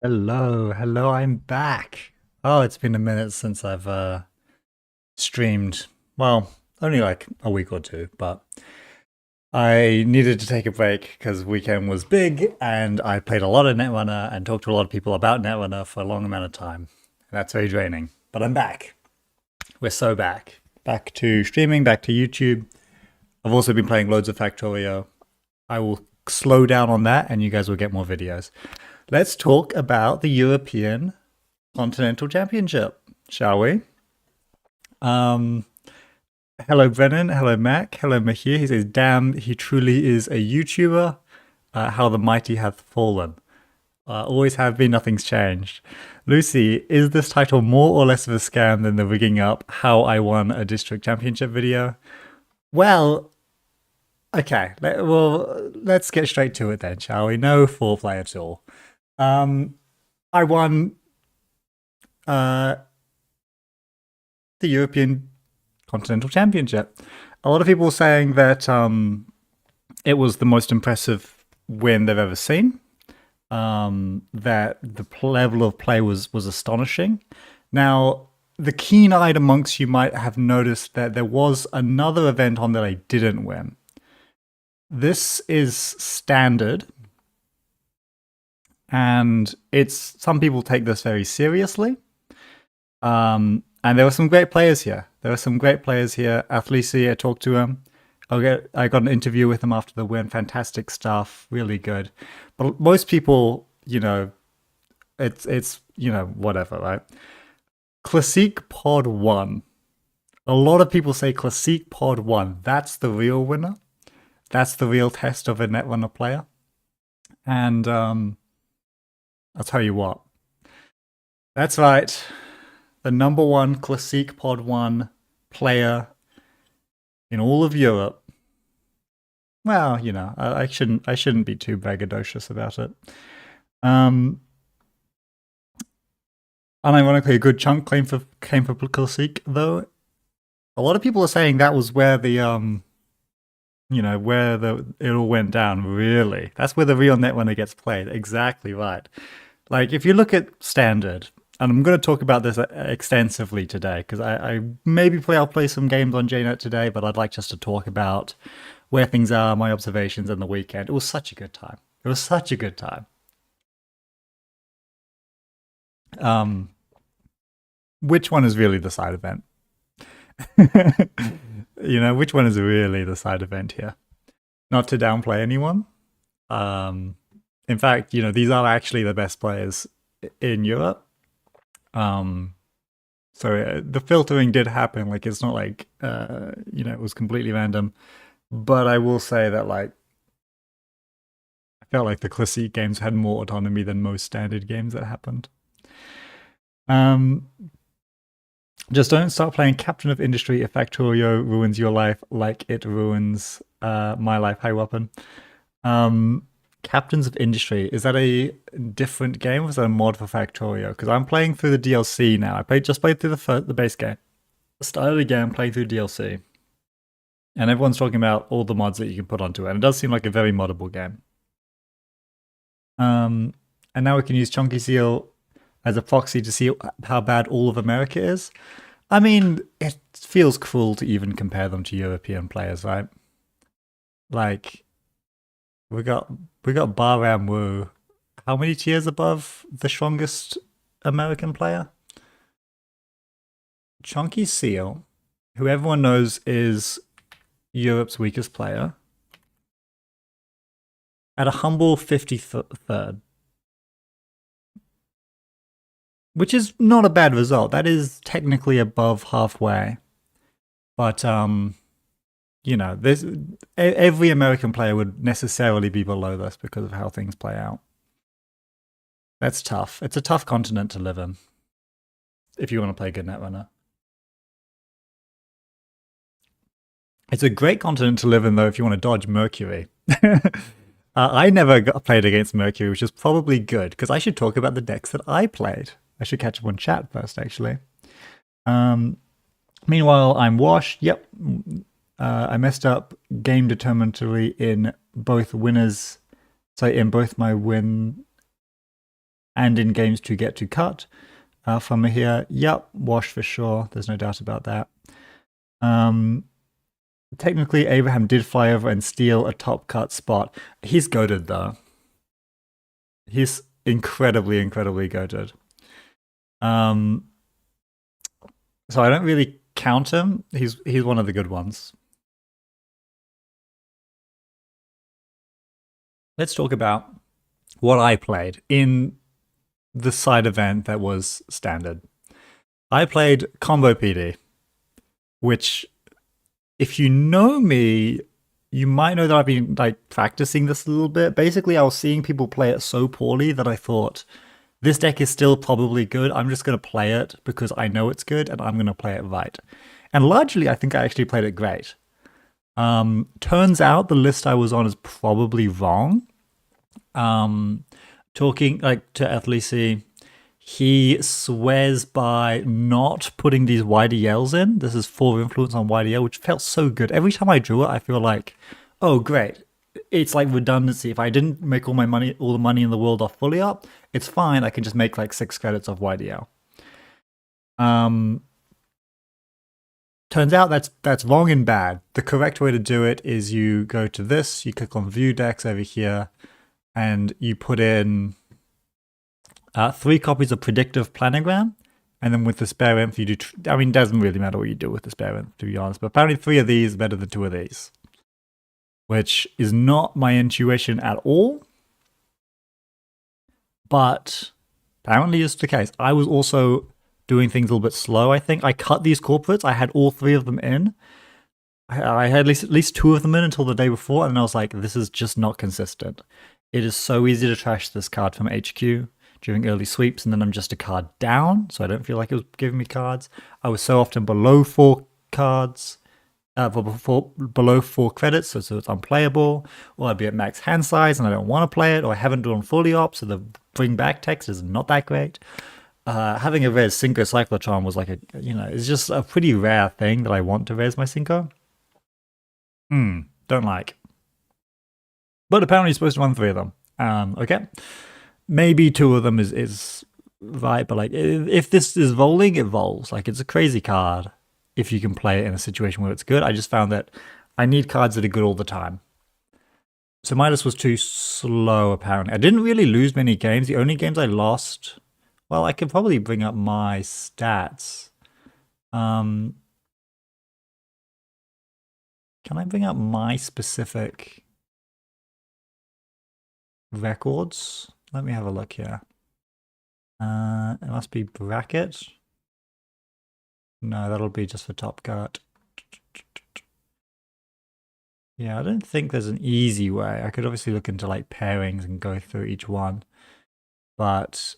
Hello, I'm back. Oh, it's been a minute since I've streamed. Well, only like a week or two, but I needed to take a break because weekend was big and I played a lot of Netrunner and talked to a lot of people about Netrunner for a long amount of time. And that's very draining. But I'm back. We're so back. Back to streaming, back to YouTube. I've also been playing loads of Factorio. I will slow down on that and you guys will get more videos. Let's talk about the European Continental Championship, shall we? Hello, Brennan. Hello, Mac. Hello, Mahir. He says, damn, he truly is a YouTuber. How the mighty hath fallen. Always have been, nothing's changed. Lucy, is this title more or less of a scam than the rigging up how I won a district championship video? Well, okay. Let's get straight to it then, shall we? No foreplay at all. I won the European Continental Championship. A lot of people saying that it was the most impressive win they've ever seen. That the level of play was astonishing. Now, the keen-eyed amongst you might have noticed that there was another event on that I didn't win. This is standard. And some people take this very seriously. And there were some great players here. Athlisi, I talked to him. I got an interview with him after the win. Fantastic stuff. Really good. But most people, it's whatever, right? Classique Pod 1. A lot of people say Classique Pod 1. That's the real winner. That's the real test of a Netrunner player. And I'll tell you what. That's right. The number one Classique Pod 1 player in all of Europe. Well, I shouldn't be too braggadocious about it. Unironically, a good chunk came for Classique, though. A lot of people are saying that was where the it all went down. Really, that's where the real Netrunner gets played. Exactly right. Like, if you look at standard, and I'm going to talk about this extensively today, because I'll play some games on JNet today, but I'd like just to talk about where things are, my observations in the weekend. It was such a good time. Which one is really the side event? Which one is really the side event here? Not to downplay anyone. In fact, these are actually the best players in Europe. So the filtering did happen. Like, it's not like, it was completely random. But I will say that, like, I felt like the Classique games had more autonomy than most standard games that happened. Just don't start playing Captain of Industry if Factorio ruins your life like it ruins my life. Hi, Weapon. Captains of Industry, is that a different game or is that a mod for Factorio? Because I'm playing through the DLC now. I just played through the base game. Started again, playing through DLC. And everyone's talking about all the mods that you can put onto it. And it does seem like a very moddable game. And now we can use Chunky Seal as a proxy to see how bad all of America is. I mean, it feels cruel to even compare them to European players, right? Like, we got Baram Wu. How many tiers above the strongest American player? Chunky Seal, who everyone knows is Europe's weakest player, at a humble 53rd. Which is not a bad result. That is technically above halfway. But, you know, every American player would necessarily be below this because of how things play out. That's tough. It's a tough continent to live in if you want to play good Netrunner. It's a great continent to live in, though, if you want to dodge Mercury. I never played against Mercury, which is probably good, because I should talk about the decks that I played. I should catch up on chat first, actually. Meanwhile, I'm washed. Yep. I messed up game determinatory in both winners. So in both my win and in games to get to cut. From here, yep, wash for sure. There's no doubt about that. Technically, Abraham did fly over and steal a top cut spot. He's goated, though. He's incredibly, incredibly goated. So I don't really count him. He's one of the good ones. Let's talk about what I played in the side event that was standard. I played Combo PD, which, if you know me, you might know that I've been like practicing this a little bit. Basically, I was seeing people play it so poorly that I thought, this deck is still probably good. I'm just going to play it because I know it's good and I'm going to play it right. And largely, I think I actually played it great. Turns out the list I was on is probably wrong. Talking like to Athlisi, he swears by not putting these YDLs in. This is 4 influence on YDL, which felt so good. Every time I drew it, I feel like, oh great. It's like redundancy. If I didn't make all the money in the world off fully up, it's fine. I can just make like 6 credits off YDL. Turns out that's wrong and bad. The correct way to do it is you go to this, you click on view decks over here, and you put in 3 copies of predictive planogram, and then with the spare inf, you do. I mean, it doesn't really matter what you do with the spare inf, to be honest. But apparently, 3 of these is better than 2 of these, which is not my intuition at all. But apparently, it's the case. I was also doing things a little bit slow. I think I cut these corporates. I had all 3 of them in. I had at least 2 of them in until the day before, and I was like, this is just not consistent. It is so easy to trash this card from HQ during early sweeps, and then I'm just a card down, so I don't feel like it was giving me cards. I was so often below 4 cards, below 4 credits, so it's unplayable, or I'd be at max hand size and I don't want to play it, or I haven't drawn fully op, so the bring back text is not that great. Having a res Synchro Cyclotron was like it's just a pretty rare thing that I want to res my Synchro. Don't like. But apparently you're supposed to run 3 of them. Okay. Maybe 2 of them is right, but like if this is rolling, it rolls. Like it's a crazy card if you can play it in a situation where it's good. I just found that I need cards that are good all the time. So Midas was too slow, apparently. I didn't really lose many games. The only games I lost, well, I could probably bring up my stats. Can I bring up my specific records? Let me have a look here. It must be bracket. No, that'll be just for top cut. Yeah, I don't think there's an easy way. I could obviously look into like pairings and go through each one, but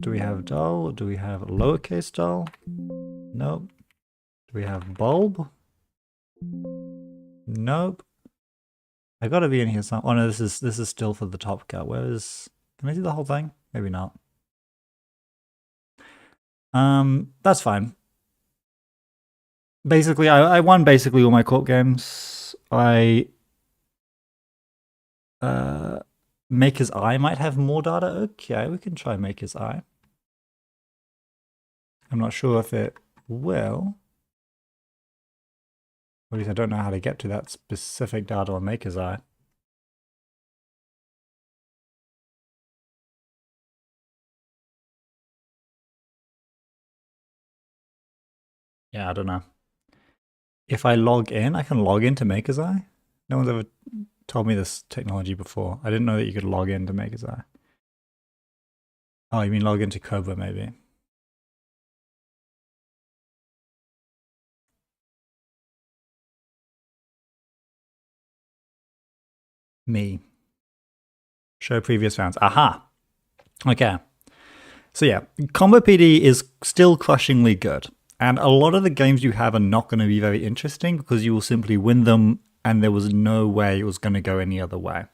do we have doll? Do we have lowercase doll? Nope. Do we have bulb? Nope. I gotta be in here some. Oh no, this is still for the top cut. Where is? Can I do the whole thing? Maybe not. That's fine. Basically, I won basically all my court games. Maker's Eye might have more data. Okay, we can try Maker's Eye. I'm not sure if it will. Or at least I don't know how to get to that specific data on Maker's Eye. Yeah, I don't know. If I log in, I can log into Maker's Eye? No one's ever told me this technology before. I didn't know that you could log into Maker's Eye. Oh, you mean log into Cobra maybe? Me. Show previous rounds. Aha. Okay. So yeah, Combo PD is still crushingly good. And a lot of the games you have are not going to be very interesting because you will simply win them and there was no way it was going to go any other way.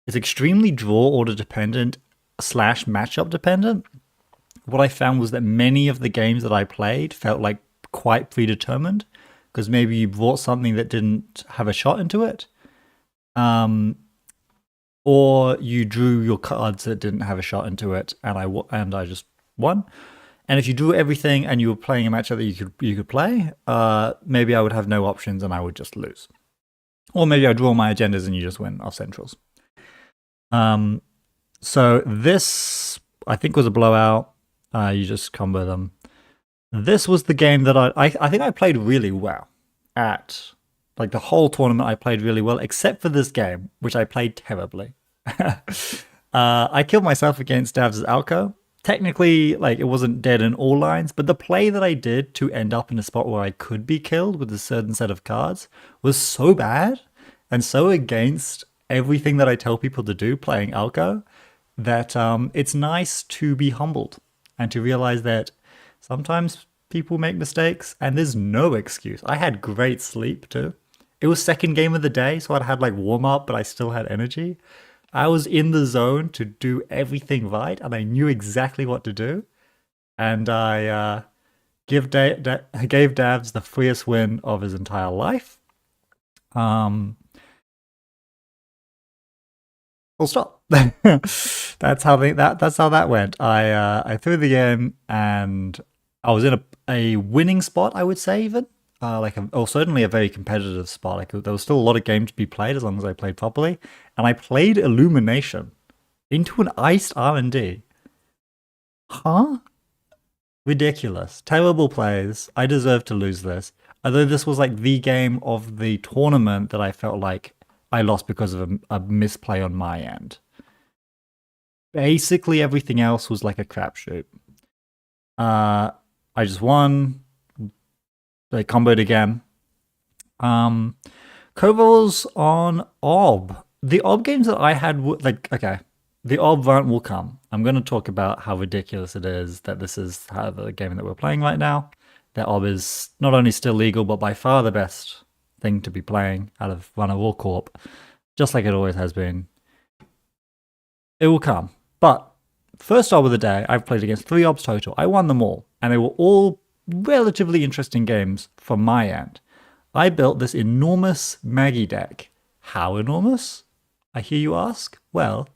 It's extremely draw order dependent / matchup dependent. What I found was that many of the games that I played felt like quite predetermined because maybe you brought something that didn't have a shot into it. Or you drew your cards that didn't have a shot into it, and I just won. And if you drew everything and you were playing a matchup that you could play, maybe I would have no options and I would just lose. Or maybe I draw my agendas and you just win off centrals. So this I think was a blowout. You just combo them. This was the game that I think I played really well at. Like the whole tournament, I played really well, except for this game, which I played terribly. I killed myself against Davs' Alco. Technically, like it wasn't dead in all lines, but the play that I did to end up in a spot where I could be killed with a certain set of cards was so bad and so against everything that I tell people to do playing Alco that it's nice to be humbled and to realize that sometimes people make mistakes and there's no excuse. I had great sleep too. It was second game of the day, so I'd had like warm up, but I still had energy. I was in the zone to do everything right, and I knew exactly what to do. And I gave Davs the freest win of his entire life. Full stop. That's how that went. I threw the game, and I was in a winning spot, I would say, even. Certainly a very competitive spot. Like there was still a lot of game to be played as long as I played properly, and I played Illumination into an iced R&D. Huh? Ridiculous. Terrible plays. I deserve to lose this. Although this was like the game of the tournament that I felt like I lost because of a misplay on my end. Basically everything else was like a crapshoot. I just won. They comboed again. Koval's on Ob. The Ob games that I had, the Ob rant will come. I'm going to talk about how ridiculous it is that this is how the game that we're playing right now. That Ob is not only still legal, but by far the best thing to be playing out of Runner War Corp, just like it always has been. It will come. But first Ob of the day, I've played against 3 Obs total. I won them all, and they were all relatively interesting games from my end. I built this enormous Maggie deck. How enormous? I hear you ask. Well,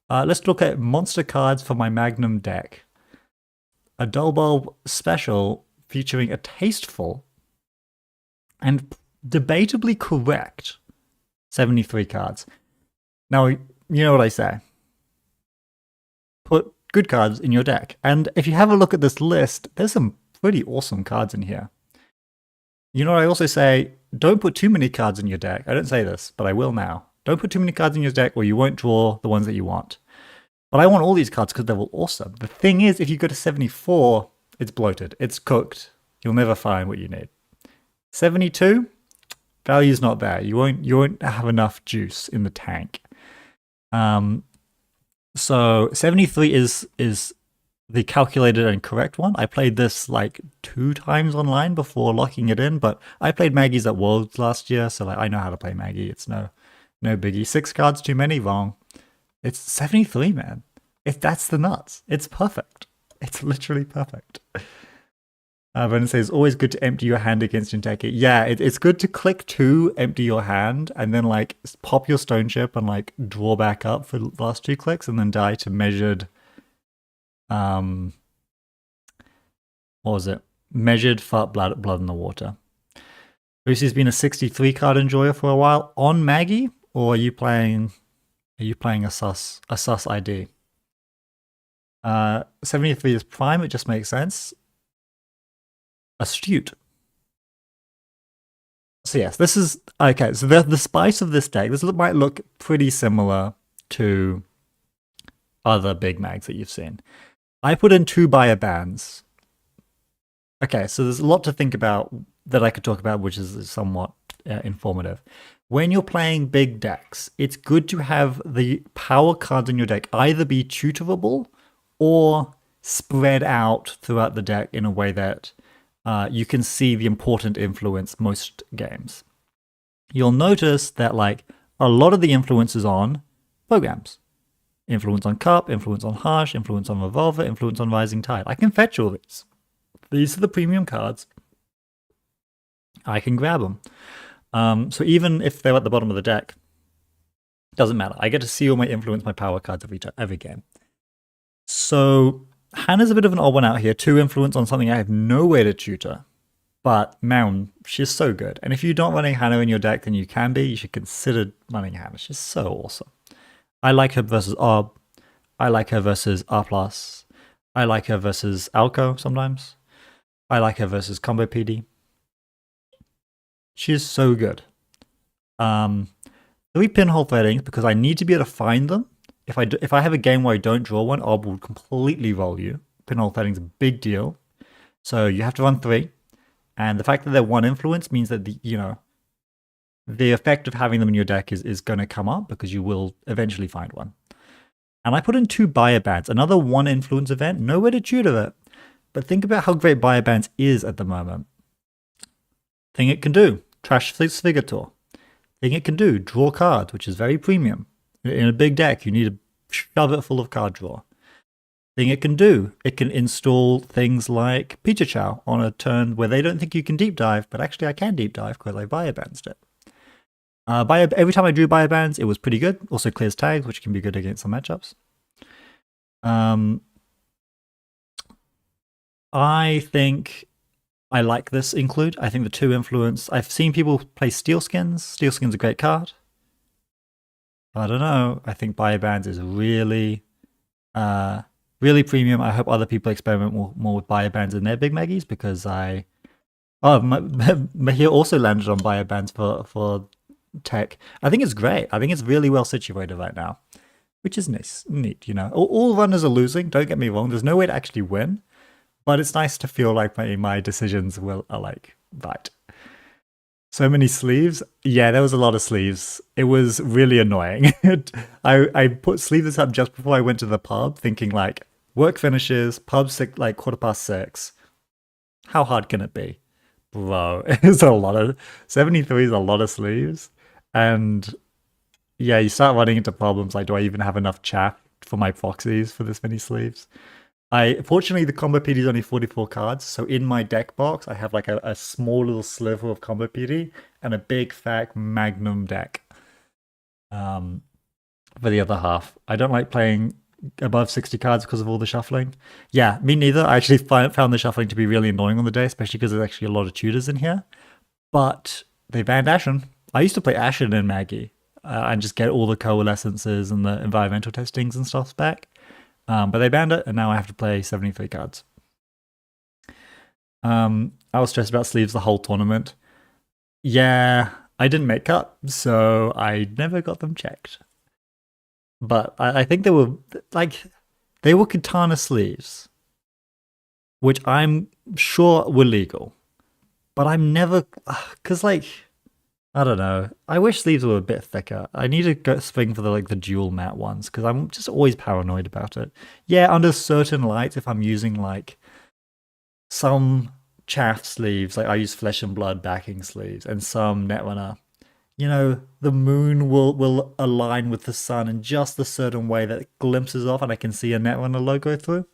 let's look at monster cards for my Magnum deck. A Dull Bulb special featuring a tasteful and debatably correct 73 cards. Now, you know what I say. Put good cards in your deck. And if you have a look at this list, there's some pretty awesome cards in here. You know what I also say? Don't put too many cards in your deck. I don't say this, but I will now. Don't put too many cards in your deck or you won't draw the ones that you want. But I want all these cards because they're all awesome. The thing is, if you go to 74, it's bloated. It's cooked. You'll never find what you need. 72, value's not there. You won't have enough juice in the tank. So 73 is the calculated and correct one. I played this like 2 times online before locking it in, but I played Maggie's at Worlds last year, so like I know how to play Maggie. It's no biggie. 6 cards too many, wrong. It's 73, man. That's the nuts. It's perfect. It's literally perfect. Brendan says, always good to empty your hand against Jinteki. Yeah, it's good to click 2, empty your hand, and then like pop your stone chip and like draw back up for the last 2 clicks, and then die to measured what was it? Measured fart blood in the water. Lucy's been a 63 card enjoyer for a while on Maggie, or are you playing a sus ID? 73 is prime, it just makes sense. Astute. So yes, this is okay. So the spice of this deck, this might look pretty similar to other big mags that you've seen. I put in 2 buyer bands. Okay, so there's a lot to think about that I could talk about, which is somewhat informative. When you're playing big decks, it's good to have the power cards in your deck either be tutorable or spread out throughout the deck in a way that you can see the important influence most games. You'll notice that like a lot of the influence is on programs. Influence on Cup, influence on Harsh, influence on Revolver, influence on Rising Tide. I can fetch all these. These are the premium cards. I can grab them. So even if they're at the bottom of the deck, doesn't matter. I get to see all my influence, my power cards every game. So Hannah's a bit of an odd one out here. 2 influence on something I have no way to tutor. But man, she's so good. And if you're not running Hannah in your deck, then you can be. You should consider running Hannah. She's so awesome. I like her versus Orb. I like her versus R+. I like her versus Alco sometimes. I like her versus Combo PD. She is so good. 3 pinhole threadings because I need to be able to find them. If I have a game where I don't draw one, Orb will completely roll you. Pinhole threading's a big deal. So you have to run 3. And the fact that they're 1 influence means that the effect of having them in your deck is going to come up because you will eventually find one. And I put in 2 buyer bands, another 1 influence event, nowhere to tutor it. But think about how great buyer bands is at the moment. Thing it can do, trash Svigator. Thing it can do, draw cards, which is very premium. In a big deck, you need to shove it full of card draw. Thing it can do, it can install things like Pizza Chow on a turn where they don't think you can deep dive, but actually I can deep dive because I buyer bands it. Every time I drew buyer bands, it was pretty good. Also clears tags, which can be good against some matchups. I think I like this include. I think the 2 influence. I've seen people play Steelskins. Steelskin's a great card. I don't know. I think buyer bands is really, really premium. I hope other people experiment more with buyer bands in their big Maggies because Mahir also landed on buyer bands for tech. I think it's great. I think it's really well situated right now, which is neat. All runners are losing. Don't get me wrong. There's no way to actually win, but it's nice to feel like my decisions are like right. So many sleeves. Yeah, there was a lot of sleeves. It was really annoying. I put sleeves up just before I went to the pub, thinking like work finishes, pub 6 like 6:15. How hard can it be? Bro, it's a lot of 73 is a lot of sleeves. And yeah, you start running into problems like, do I even have enough chaff for my proxies for this many sleeves? Fortunately, the Combo PD is only 44 cards, so in my deck box, I have like a small little sliver of Combo PD and a big fat Magnum deck for the other half. I don't like playing above 60 cards because of all the shuffling. Yeah, me neither. I actually found the shuffling to be really annoying on the day, especially because there's actually a lot of tutors in here. But they banned Ashen. I used to play Ashen in Maggie and just get all the coalescences and the environmental testings and stuff back. But they banned it, and now I have to play 73 cards. I was stressed about sleeves the whole tournament. Yeah, I didn't make cut, so I never got them checked. But I think they were katana sleeves, which I'm sure were legal. But I'm never, because I don't know. I wish sleeves were a bit thicker. I need to go swing for the dual matte ones because I'm just always paranoid about it. Yeah, under certain lights, if I'm using like some chaff sleeves, like I use flesh and blood backing sleeves, and some Netrunner, the moon will align with the sun in just a certain way that it glimpses off, and I can see a Netrunner logo through.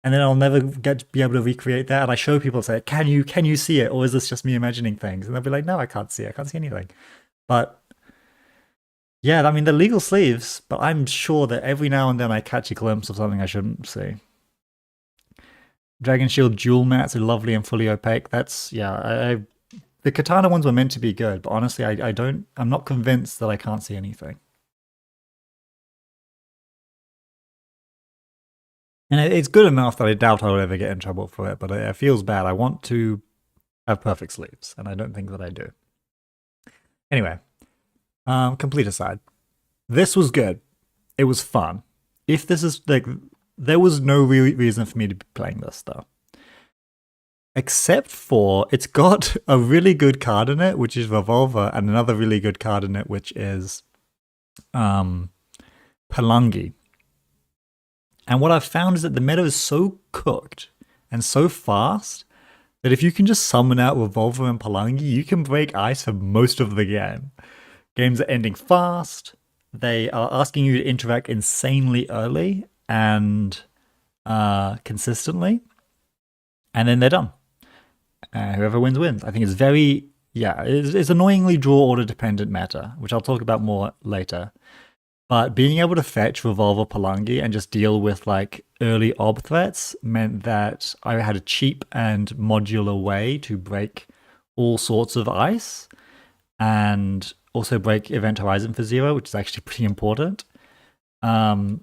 And then I'll never be able to recreate that. And I show people, say, can you see it? Or is this just me imagining things? And they'll be like, no, I can't see it. I can't see anything. But yeah, I mean, they're legal sleeves, but I'm sure that every now and then I catch a glimpse of something I shouldn't see. Dragon Shield dual mats are lovely and fully opaque. That's, yeah, the katana ones were meant to be good, but honestly, I'm not convinced that I can't see anything. And it's good enough that I doubt I will ever get in trouble for it, but it feels bad. I want to have perfect sleeves, and I don't think that I do. Anyway, complete aside. This was good. It was fun. if this is like, there was no real reason for me to be playing this though. Except for it's got a really good card in it, which is Revolver, and another really good card in it, which is Palangi. And what I've found is that the meta is so cooked and so fast that if you can just summon out Revolver and Palangi, you can break ice for most of the game. Games are ending fast. They are asking you to interact insanely early and consistently. And then they're done. Whoever wins, wins. I think it's very, it's annoyingly draw order dependent meta, which I'll talk about more later. But being able to fetch Revolver Palangi and just deal with like early ob threats meant that I had a cheap and modular way to break all sorts of ice and also break Event Horizon for 0, which is actually pretty important. And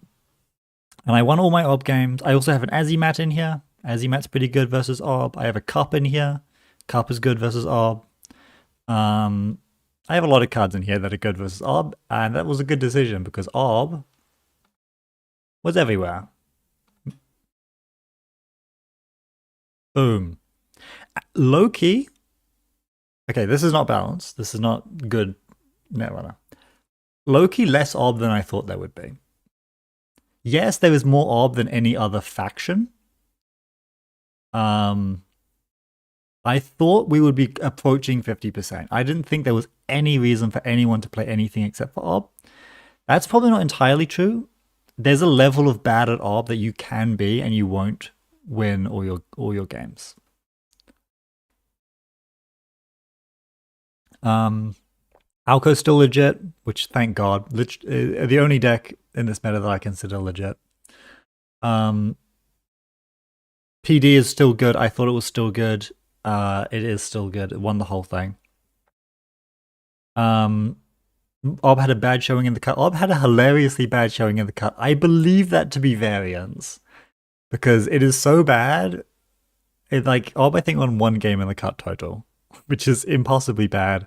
I won all my ob games. I also have an Azimat in here. Azimat's pretty good versus Ob. I have a Cup in here. Cup is good versus Ob. I have a lot of cards in here that are good versus Ob, and that was a good decision because Ob was everywhere. Boom. Low-key. Okay, this is not balanced. This is not good Netrunner. Low-key less Ob than I thought there would be. Yes, there is more Ob than any other faction. I thought we would be approaching 50%. I didn't think there was any reason for anyone to play anything except for Ob. That's probably not entirely true. There's a level of bad at Ob that you can be and you won't win all your games. Alco's still legit, which thank God. The only deck in this meta that I consider legit. PD is still good. I thought it was still good. It is still good. It won the whole thing. Ob had a bad showing in the cut. Ob had a hilariously bad showing in the cut. I believe that to be variance because it is so bad. Ob I think won 1 game in the cut total, which is impossibly bad.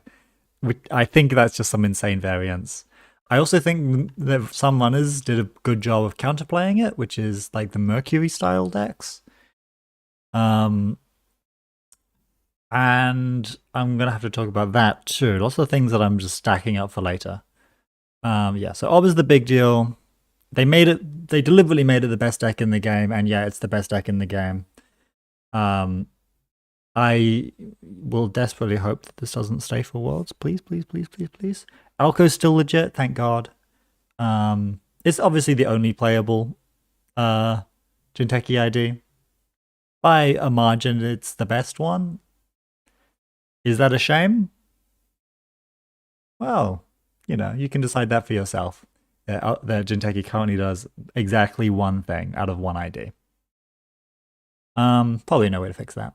I think that's just some insane variance. I also think that some runners did a good job of counterplaying it, which is like the Mercury style decks. And I'm gonna have to talk about that too. Lots of things that I'm just stacking up for later. So Ob is the big deal. They deliberately made it the best deck in the game, and yeah, it's the best deck in the game. I will desperately hope that this doesn't stay for Worlds. Please, please, please, please, please. Alco's still legit, thank God. It's obviously the only playable Jinteki ID. By a margin, it's the best one. Is that a shame? Well, you can decide that for yourself. The Jinteki currently does exactly one thing out of one ID. Probably no way to fix that.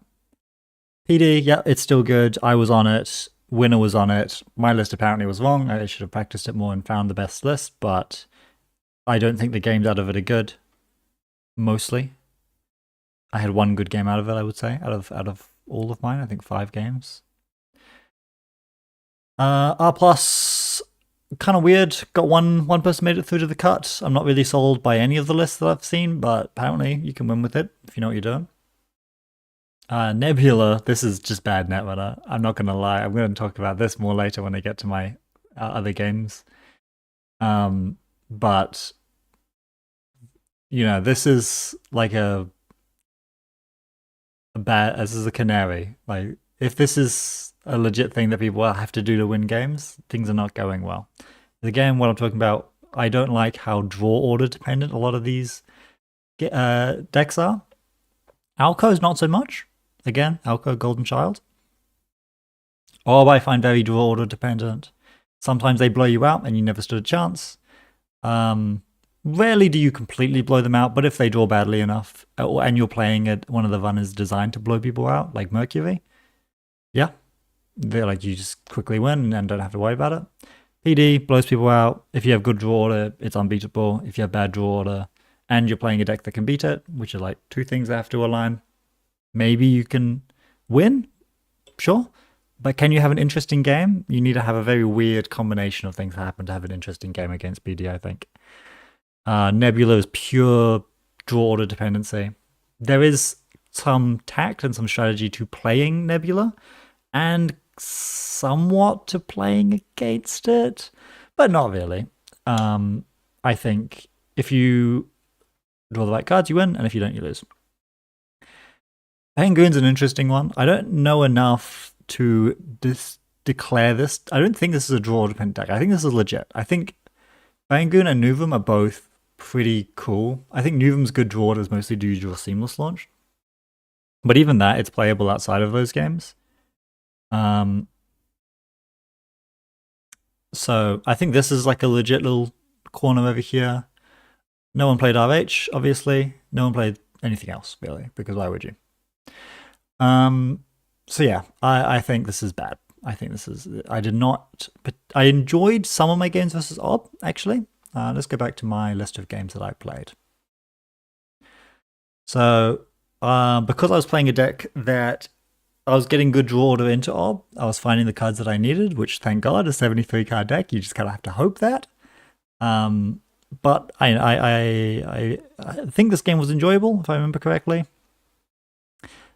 PD, yeah, it's still good. I was on it. Winner was on it. My list apparently was wrong. I should have practiced it more and found the best list, but I don't think the games out of it are good. Mostly. I had 1 good game out of it, I would say, out of all of mine. I think 5 games. R+, kind of weird. Got one person made it through to the cut. I'm not really sold by any of the lists that I've seen, but apparently you can win with it if you know what you're doing. Nebula, this is just bad Netrunner. I'm not going to lie. I'm going to talk about this more later when I get to my other games. But, this is like this is a canary. Like, if this is a legit thing that people have to do to win games, things are not going well. Again, what I'm talking about, I don't like how draw order dependent a lot of these decks are. Alco's not so much. Again, Alco, Golden Child. Orb I find very draw order dependent. Sometimes they blow you out and you never stood a chance. Rarely do you completely blow them out, but if they draw badly enough, and you're playing at one of the runners designed to blow people out, like Mercury, yeah, they're like you just quickly win and don't have to worry about it. PD blows people out. If you have good draw order, it's unbeatable. If you have bad draw order and you're playing a deck that can beat it, which are like 2 things that have to align, maybe you can win, sure. But can you have an interesting game? You need to have a very weird combination of things happen to have an interesting game against PD, I think. Nebula is pure draw order dependency. There is some tact and some strategy to playing Nebula, and somewhat to playing against it, but not really. I think if you draw the right cards, you win, and if you don't, you lose. Penguin's an interesting one. I don't know enough to declare this. I don't think this is a draw dependent deck. I think this is legit. I think Penguin and Nuvum are both pretty cool. I think Nuvum's good draw is mostly due to a seamless launch. But even that, it's playable outside of those games. So I think this is like a legit little corner over here. No one played RH, obviously. No one played anything else, really, because why would you? So yeah, I think this is bad. I think this is, I did not, but I enjoyed some of my games versus Ob, actually. Let's go back to my list of games that I played. So, because I was playing a deck that I was getting good draw order into Ob, I was finding the cards that I needed, which thank God, a 73 card deck, you just kind of have to hope that. But I think this game was enjoyable, if I remember correctly.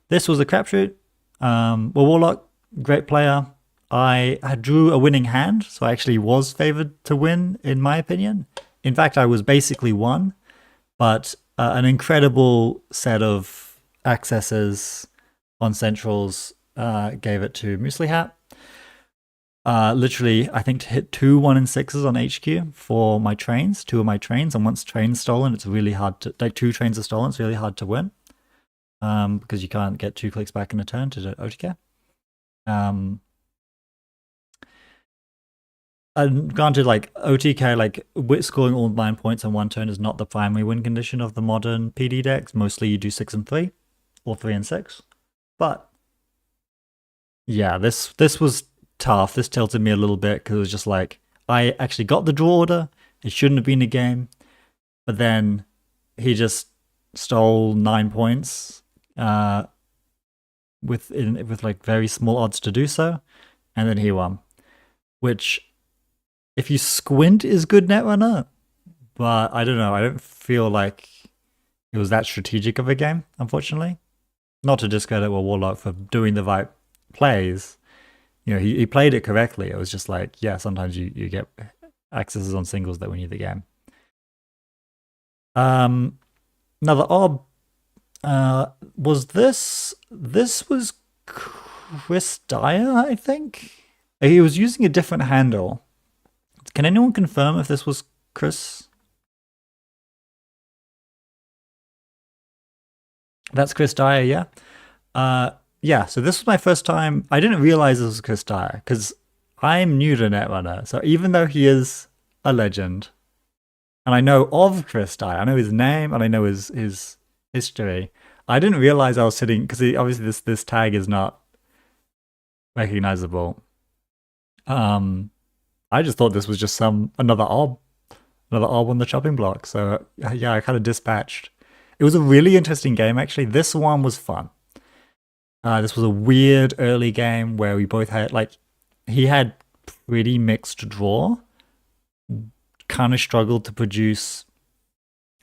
This was a crapshoot. Well, Warlock, great player. I drew a winning hand, so I actually was favored to win, in my opinion. In fact, I was basically won, but an incredible set of accesses on centrals gave it to Muesli Hat. Literally, I think to hit 2 1-6s on HQ for my trains, 2 of my trains, and once trains stolen, it's really hard to, like 2 trains are stolen, it's really hard to win. Because you can't get 2 clicks back in a turn to do OTK. And granted, like OTK, like scoring all 9 points in 1 turn is not the primary win condition of the modern PD decks. Mostly you do 6 and 3, or 3 and 6. But yeah, this was tough. This tilted me a little bit because it was just like, I actually got the draw order. It shouldn't have been a game. But then he just stole 9 points with like very small odds to do so, and then he won. Which, if you squint, is good netrunner, but I don't know. I don't feel like it was that strategic of a game, unfortunately. Not to discredit Warlock for doing the right plays. You know, he played it correctly. It was just like, yeah, sometimes you get accesses on singles that win you the game. Another Ob was this. This was Chris Dyer, I think. He was using a different handle. Can anyone confirm if this was Chris? That's Chris Dyer, yeah. Yeah, so this was my first time. I didn't realize this was Chris Dyer because I'm new to Netrunner. So even though he is a legend, and I know of Chris Dyer, I know his name and I know his history, I didn't realize I was sitting, because obviously this tag is not recognizable. I just thought this was just another Ob on the chopping block. So yeah, I kind of dispatched. It was a really interesting game, actually. This one was fun. This was a weird early game where we both had, like, he had pretty mixed draw, kind of struggled to produce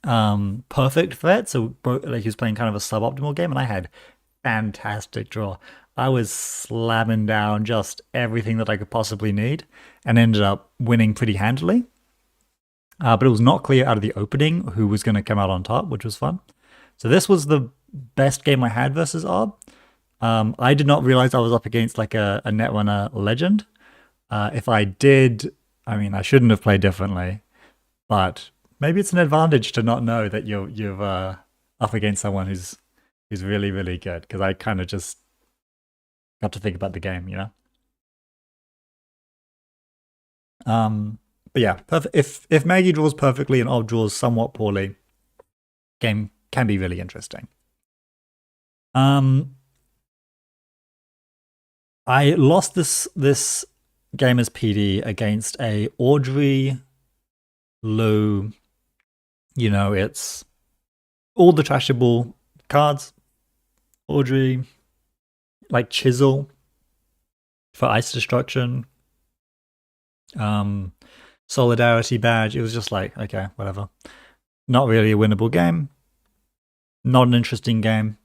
perfect threat, so like he was playing kind of a suboptimal game, and I had fantastic draw. I was slamming down just everything that I could possibly need, and ended up winning pretty handily. But it was not clear out of the opening who was going to come out on top, which was fun. So this was the best game I had versus Ob. I did not realize I was up against like a Netrunner legend. If I did, I mean, I shouldn't have played differently, but maybe it's an advantage to not know that you're up against someone who's really, really good, because I kind of just got to think about the game, you know? But yeah, if Maggie draws perfectly and Ob draws somewhat poorly, game can be really interesting. I lost this game as PD against a Audrey Lou. You know, it's all the trashable cards. Audrey, like Chisel for ice destruction. Solidarity badge. It was just like, okay, whatever. Not really a winnable game. Not an interesting game.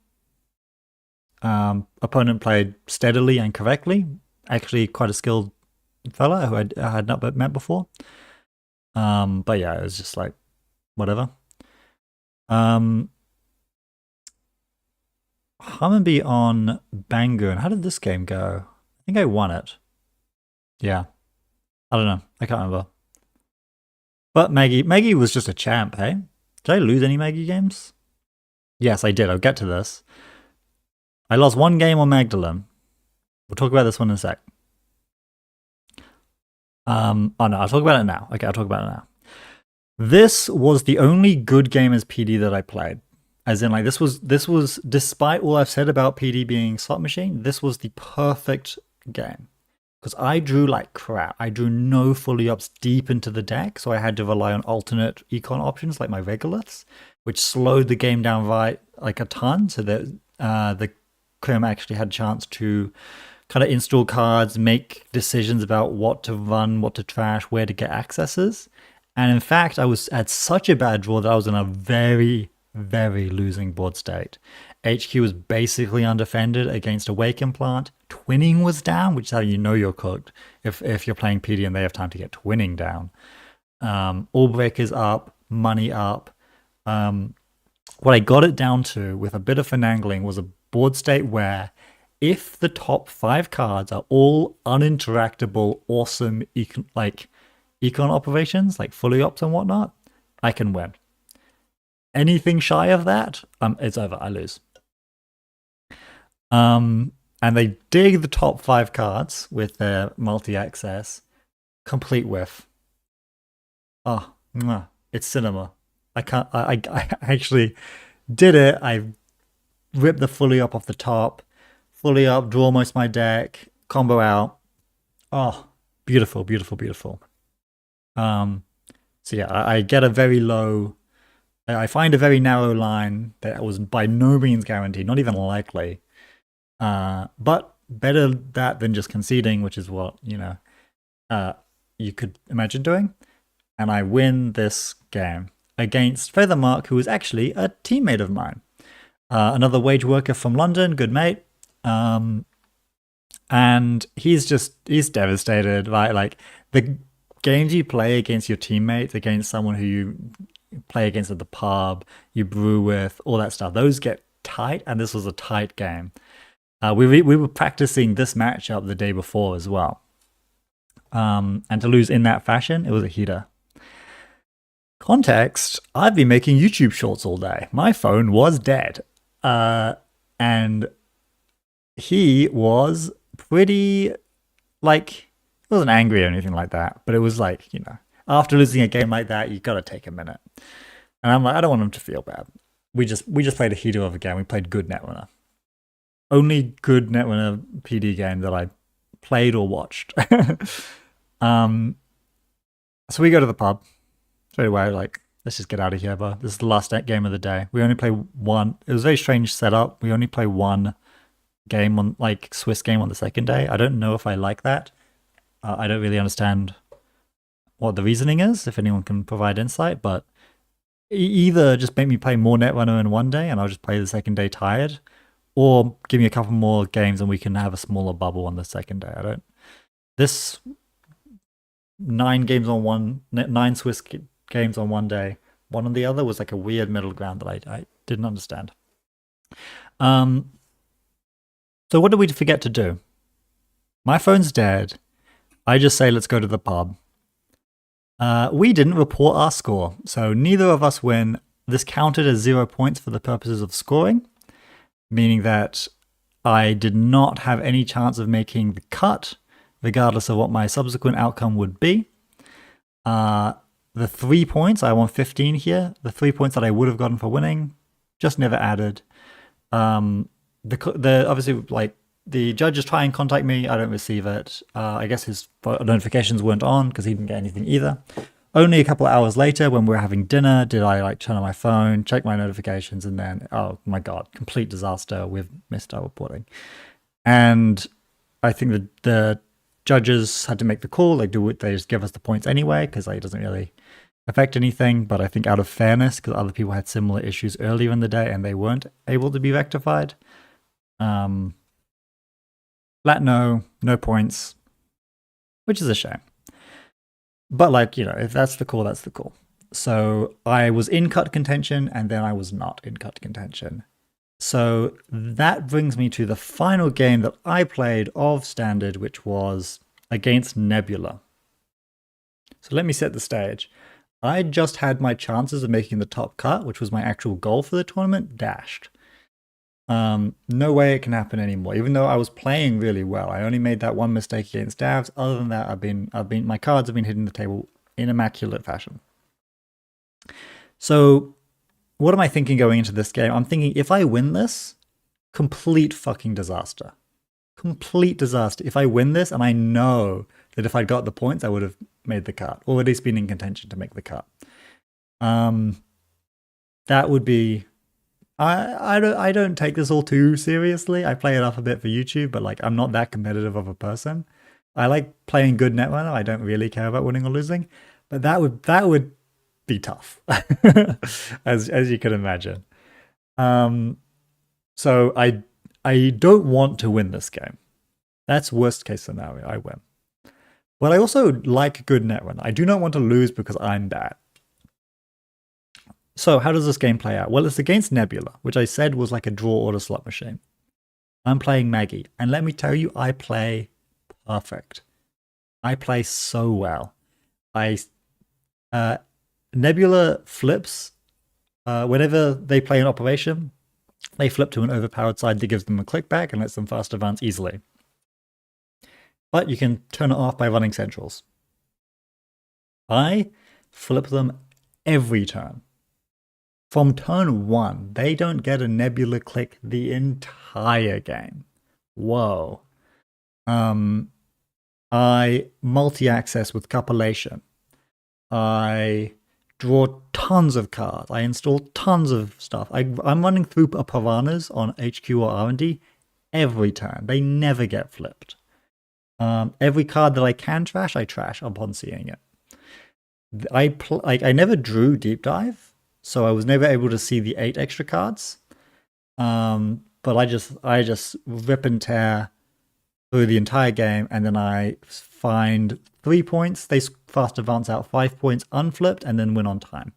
Opponent played steadily and correctly. Actually, quite a skilled fella who I had not met before. But yeah, it was just like whatever. Humminbee on Bangoon. How did this game go? I think I won it. Yeah. I don't know. I can't remember. But Maggie was just a champ, hey? Did I lose any Maggie games? Yes, I did. I'll get to this. I lost one game on Magdalene. We'll talk about this one in a sec. Oh no, I'll talk about it now. Okay, I'll talk about it now. This was the only good game as PD that I played. As in, like, this was despite all I've said about PD being slot machine, this was the perfect game. Because I drew like crap. I drew no fully ups deep into the deck, so I had to rely on alternate econ options like my regoliths, which slowed the game down right like a ton, so that the Crim actually had a chance to kind of install cards, make decisions about what to run, what to trash, where to get accesses. And in fact, I was at such a bad draw that I was in a very, very losing board state. HQ was basically undefended against Awaken Plant. Twinning was down, which is how you know you're cooked if you're playing PD and they have time to get Twinning down. All breakers up, money up. What I got it down to with a bit of finagling was a board state where if the top 5 cards are all uninteractable, awesome econ operations, like fully ops and whatnot, I can win. Anything shy of that, it's over. I lose. And they dig the top 5 cards with their multi-access. Complete whiff. Oh, it's cinema. I actually did it. I ripped the fully up off the top. Fully up, draw most of my deck, combo out. Oh, beautiful, beautiful, beautiful. So yeah, I get a very low... I find a very narrow line that was by no means guaranteed, not even likely. But better that than just conceding, which is what, you could imagine doing. And I win this game against Feathermark, who is actually a teammate of mine. Another wage worker from London, good mate. And he's devastated, right? Like, the games you play against your teammates, against someone who you play against at the pub, you brew with, all that stuff, those get tight, and this was a tight game. We were practicing this matchup the day before as well. And to lose in that fashion, it was a heater. Context, I've been making YouTube shorts all day. My phone was dead. And he was pretty, like, he wasn't angry or anything like that, but it was like, after losing a game like that, you got to take a minute. And I'm like, I don't want him to feel bad. We just played a heater of a game. We played good Netrunner. Only good Netrunner PD game that I played or watched. So we go to the pub straight away, like, let's just get out of here, but this is the last game of the day. We only play one. It was a very strange setup. We only play one game on, like, Swiss game on the second day. I don't know if I like that. I don't really understand what the reasoning is, if anyone can provide insight, but either just make me play more Netrunner in one day and I'll just play the second day tired, or give me a couple more games and we can have a smaller bubble on the second day. This 9 Swiss games on one day, one on the other, was like a weird middle ground that I didn't understand. So what did we forget to do? My phone's dead. I just say, let's go to the pub. We didn't report our score, so neither of us win. This counted as 0 points for the purposes of scoring, meaning that I did not have any chance of making the cut, regardless of what my subsequent outcome would be. The 3 points, I won 15 here. The 3 points that I would have gotten for winning, just never added. Obviously, like, the judges try and contact me. I don't receive it. I guess his notifications weren't on because he didn't get anything either. Only a couple of hours later, when we were having dinner, did I, like, turn on my phone, check my notifications, and then, oh my god, complete disaster. We've missed our reporting. And I think the judges had to make the call. They just give us the points anyway, because, like, it doesn't really affect anything, but I think out of fairness, because other people had similar issues earlier in the day and they weren't able to be rectified. Flat no points, which is a shame. But like, you know, if that's the call, that's the call. So I was in cut contention and then I was not in cut contention. So that brings me to the final game that I played of Standard, which was against Nebula. So let me set the stage. I just had my chances of making the top cut, which was my actual goal for the tournament, dashed. No way it can happen anymore. Even though I was playing really well, I only made that one mistake against Davs. Other than that, my cards have been hitting the table in immaculate fashion. So what am I thinking going into this game? I'm thinking if I win this, complete fucking disaster. Complete disaster. If I win this, and I know that if I'd got the points, I would have made the cut, or at least been in contention to make the cut. That would be... I don't take this all too seriously. I play it up a bit for YouTube, but like I'm not that competitive of a person. I like playing good Netrunner. I don't really care about winning or losing, but that would be tough, as you can imagine. So I don't want to win this game. That's worst case scenario. I win. But I also like good Netrunner. I do not want to lose because I'm bad. So how does this game play out? Well, it's against Nebula, which I said was like a draw order slot machine. I'm playing Maggie, and let me tell you, I play perfect. I play so well. Nebula flips whenever they play an operation. They flip to an overpowered side that gives them a click back and lets them fast advance easily. But you can turn it off by running centrals. I flip them every turn. From turn 1, they don't get a Nebula click the entire game. Whoa. I multi-access with Copulation. I draw tons of cards. I install tons of stuff. I'm running through Piranhas on HQ or R&D every turn. They never get flipped. Every card that I can trash, I trash upon seeing it. I never drew Deep Dive, so I was never able to see the 8 extra cards. But I just rip and tear through the entire game, and then I find 3 points. They fast advance out 5 points unflipped, and then win on time.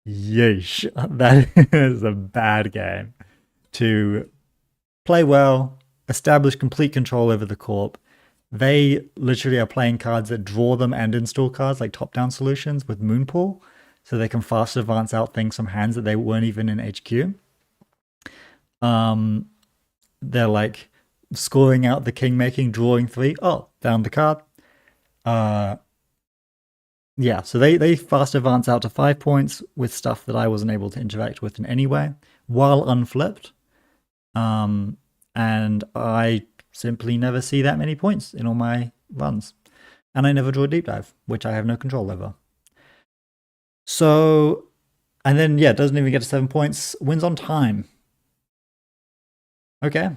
Yeesh, that is a bad game. To play well, establish complete control over the corp. They literally are playing cards that draw them and install cards like top-down solutions with Moonpool, so they can fast advance out things from hands that they weren't even in HQ. They're like scoring out the king making, drawing 3. Oh, down the card. Yeah, so they fast advance out to 5 points with stuff that I wasn't able to interact with in any way, while unflipped. And I simply never see that many points in all my runs. And I never draw a Deep Dive, which I have no control over. So, and then, yeah, doesn't even get to 7 points. Wins on time. Okay.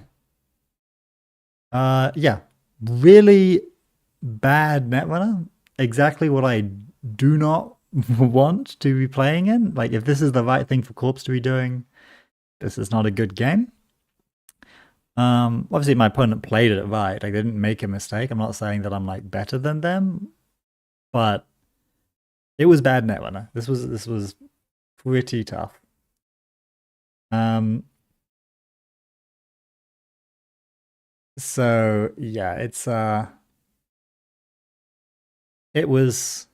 Yeah, really bad Netrunner. Exactly what I do not want to be playing in. Like, if this is the right thing for Corps to be doing, this is not a good game. Obviously my opponent played it right. Like, they didn't make a mistake. I'm not saying that I'm like better than them, but it was bad Netrunner. This was pretty tough. So yeah, it was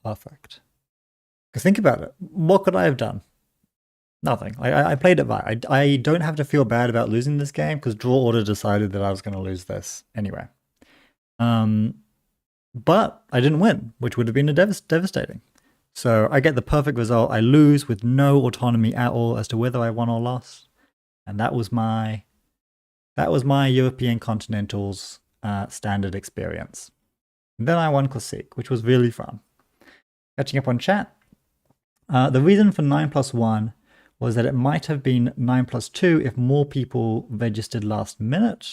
perfect. Because think about it. What could I have done? Nothing. I played it right. I don't have to feel bad about losing this game because draw order decided that I was going to lose this anyway. But I didn't win, which would have been devastating. So I get the perfect result. I lose with no autonomy at all as to whether I won or lost, and that was my European Continentals standard experience. And then I won classique, which was really fun. Catching up on chat. The reason for 9+1 was that it might have been 9+2 if more people registered last minute.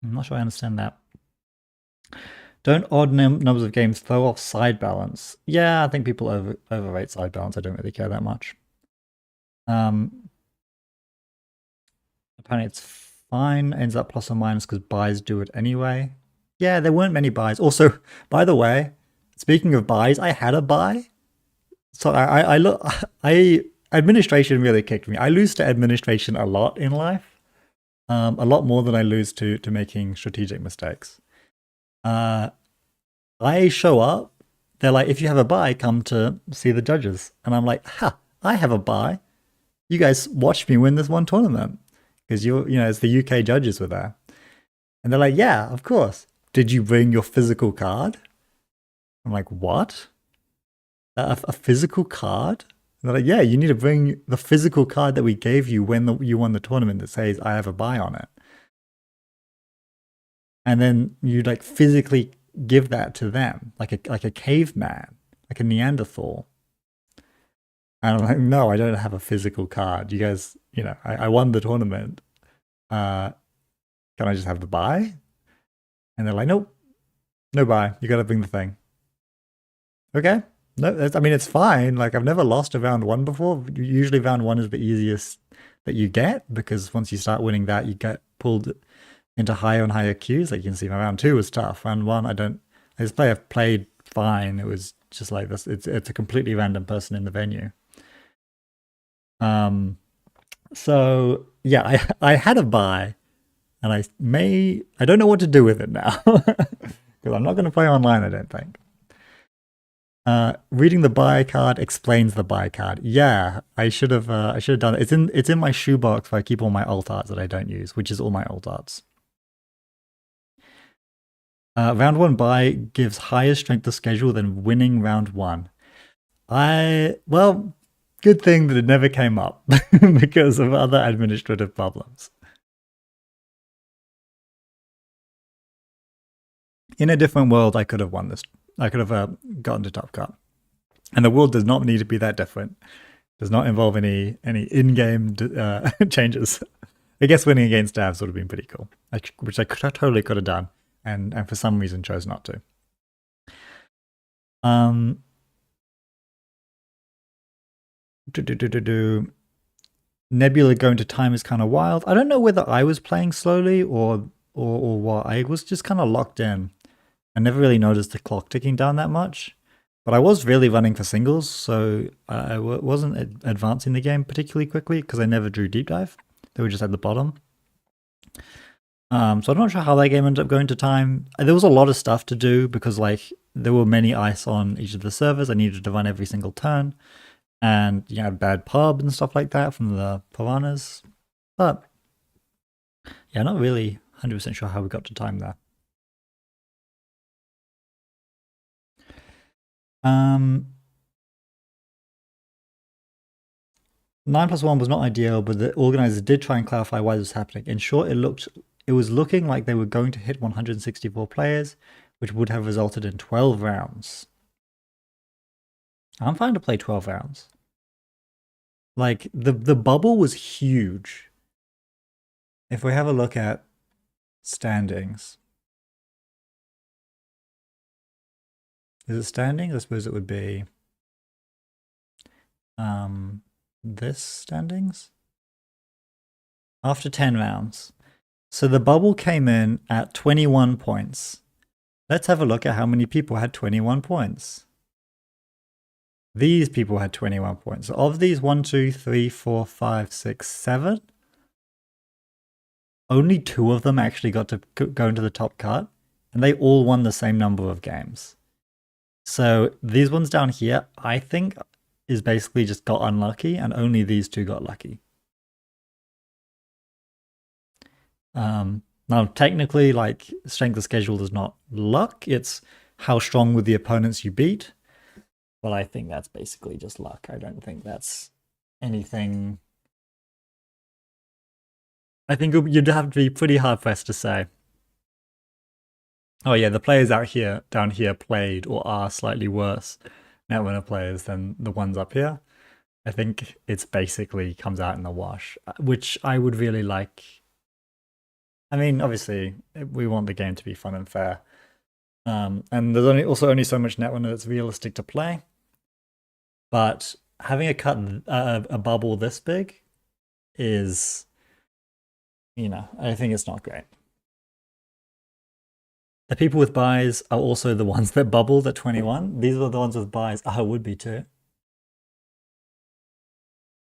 I'm not sure I understand that. Don't odd numbers of games throw off side balance? Yeah, I think people overrate side balance. I don't really care that much. Apparently it's fine. Ends up plus or minus because buys do it anyway. Yeah, there weren't many buys. Also, by the way, speaking of buys, I had a buy. So I look, administration really kicked me. I lose to administration a lot in life. A lot more than I lose to making strategic mistakes. I show up. They're like, if you have a buy, come to see the judges. And I'm like, ha, I have a buy. You guys watched me win this one tournament because it's the UK judges were there. And they're like, yeah, of course. Did you bring your physical card? I'm like, what? A physical card? And they're like, yeah, you need to bring the physical card that we gave you when you won the tournament that says I have a buy on it. And then you like physically give that to them, like a caveman, like a Neanderthal. And I'm like, no, I don't have a physical card. You guys, I won the tournament. Can I just have the buy? And they're like, nope, no buy. You got to bring the thing. Okay. No, I mean, it's fine. Like, I've never lost a round one before. Usually round one is the easiest that you get because once you start winning that, you get pulled into higher and higher queues. Like you can see, my round two was tough. Round one, this player played fine. It was just like this. It's a completely random person in the venue. So yeah, I had a buy, and I don't know what to do with it now because I'm not going to play online. I don't think. Reading the buy card explains the buy card. Yeah, I should have done it. It's in my shoebox where I keep all my alt arts that I don't use, which is all my alt arts. Round one buy gives higher strength of schedule than winning round one. Well, good thing that it never came up because of other administrative problems. In a different world, I could have won this. I could have gotten to top cut. And the world does not need to be that different. Does not involve any in-game changes. I guess winning against Davs would have been pretty cool, which I totally could have done, and for some reason chose not to. Nebula going to time is kind of wild. I don't know whether I was playing slowly or what. I was just kind of locked in. I never really noticed the clock ticking down that much. But I was really running for singles, so I wasn't advancing the game particularly quickly because I never drew deep dive. They were just at the bottom. So I'm not sure how that game ended up going to time. There was a lot of stuff to do because like there were many ice on each of the servers. I needed to run every single turn. And you had bad pub and stuff like that from the piranhas. But yeah, not really 100% sure how we got to time there. 9+1 was not ideal, but the organizers did try and clarify why this was happening. In short, it was looking like they were going to hit 164 players, which would have resulted in 12 rounds. I'm fine to play 12 rounds. Like, the bubble was huge. If we have a look at standings. Is it standings? I suppose it would be this standings after 10 rounds. So the bubble came in at 21 points. Let's have a look at how many people had 21 points. These people had 21 points. So of these 1, 2, 3, 4, 5, 6, 7, only 2 of them actually got to go into the top cut, and they all won the same number of games. So these ones down here, I think, is basically just got unlucky, and only these 2 got lucky. Now, technically, like, strength of schedule is not luck. It's how strong with the opponents you beat. But I think that's basically just luck. I don't think that's anything. I think you'd have to be pretty hard-pressed to say, oh yeah, the players down here played or are slightly worse Netwinner players than the ones up here. I think it's basically comes out in the wash, which I would really like. I mean, obviously, we want the game to be fun and fair. And there's also only so much Netrunner that's realistic to play. But having a bubble this big is, I think it's not great. The people with buys are also the ones that bubbled at 21. These are the ones with buys. I would be too.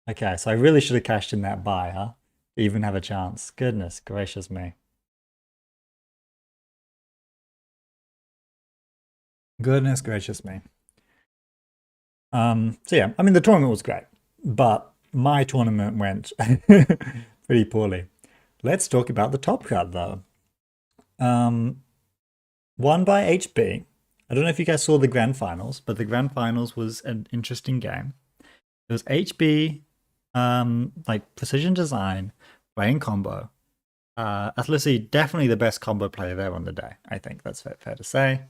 Okay, so I really should have cashed in that buy, huh? To even have a chance. Goodness gracious me. Goodness gracious me. So yeah, I mean the tournament was great, but my tournament went pretty poorly. Let's talk about the top card though. Won by HB. I don't know if you guys saw the grand finals, but the grand finals was an interesting game. It was HB, like precision design, playing combo. Athletic, definitely the best combo player there on the day. I think that's fair to say.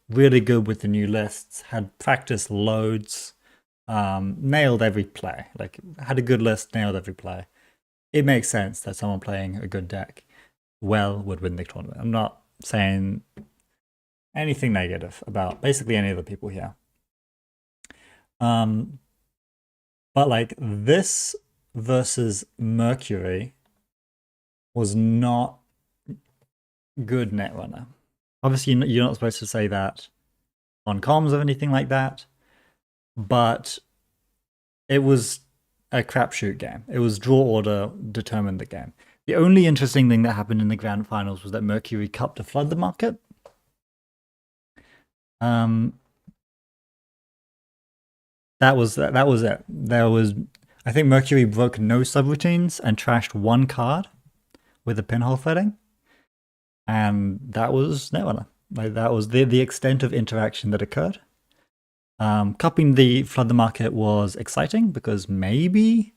Really good with the new lists. Had practiced loads. Nailed every play. Like had a good list, nailed every play. It makes sense that someone playing a good deck well would win the tournament. I'm not saying anything negative about basically any of the people here. But like this versus Mercury was not good Netrunner. Obviously, you're not supposed to say that on comms or anything like that, but it was a crapshoot game. It was draw order determined the game. The only interesting thing that happened in the grand finals was that Mercury cupped to flood the market. That was it. I think Mercury broke no subroutines and trashed one card with a pinhole threading, and that was Netrunner. Like that was the extent of interaction that occurred. Cupping the flood the market was exciting because maybe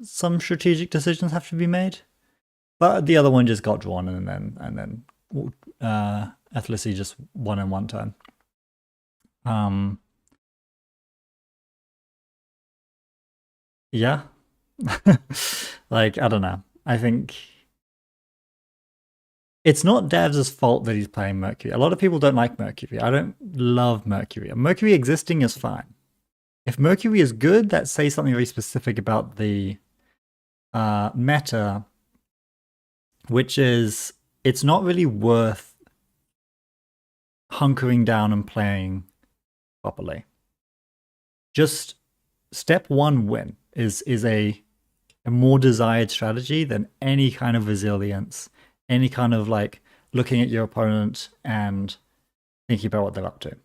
some strategic decisions have to be made, but the other one just got drawn and then Athletic just won in one turn. Yeah. Like, I don't know. I think it's not Devs' fault that he's playing Mercury. A lot of people don't like Mercury. I don't love Mercury. Mercury existing is fine. If Mercury is good, that says something very specific about the meta, which is it's not really worth hunkering down and playing properly. Just step one win is a more desired strategy than any kind of resilience, any kind of like looking at your opponent and thinking about what they're up to.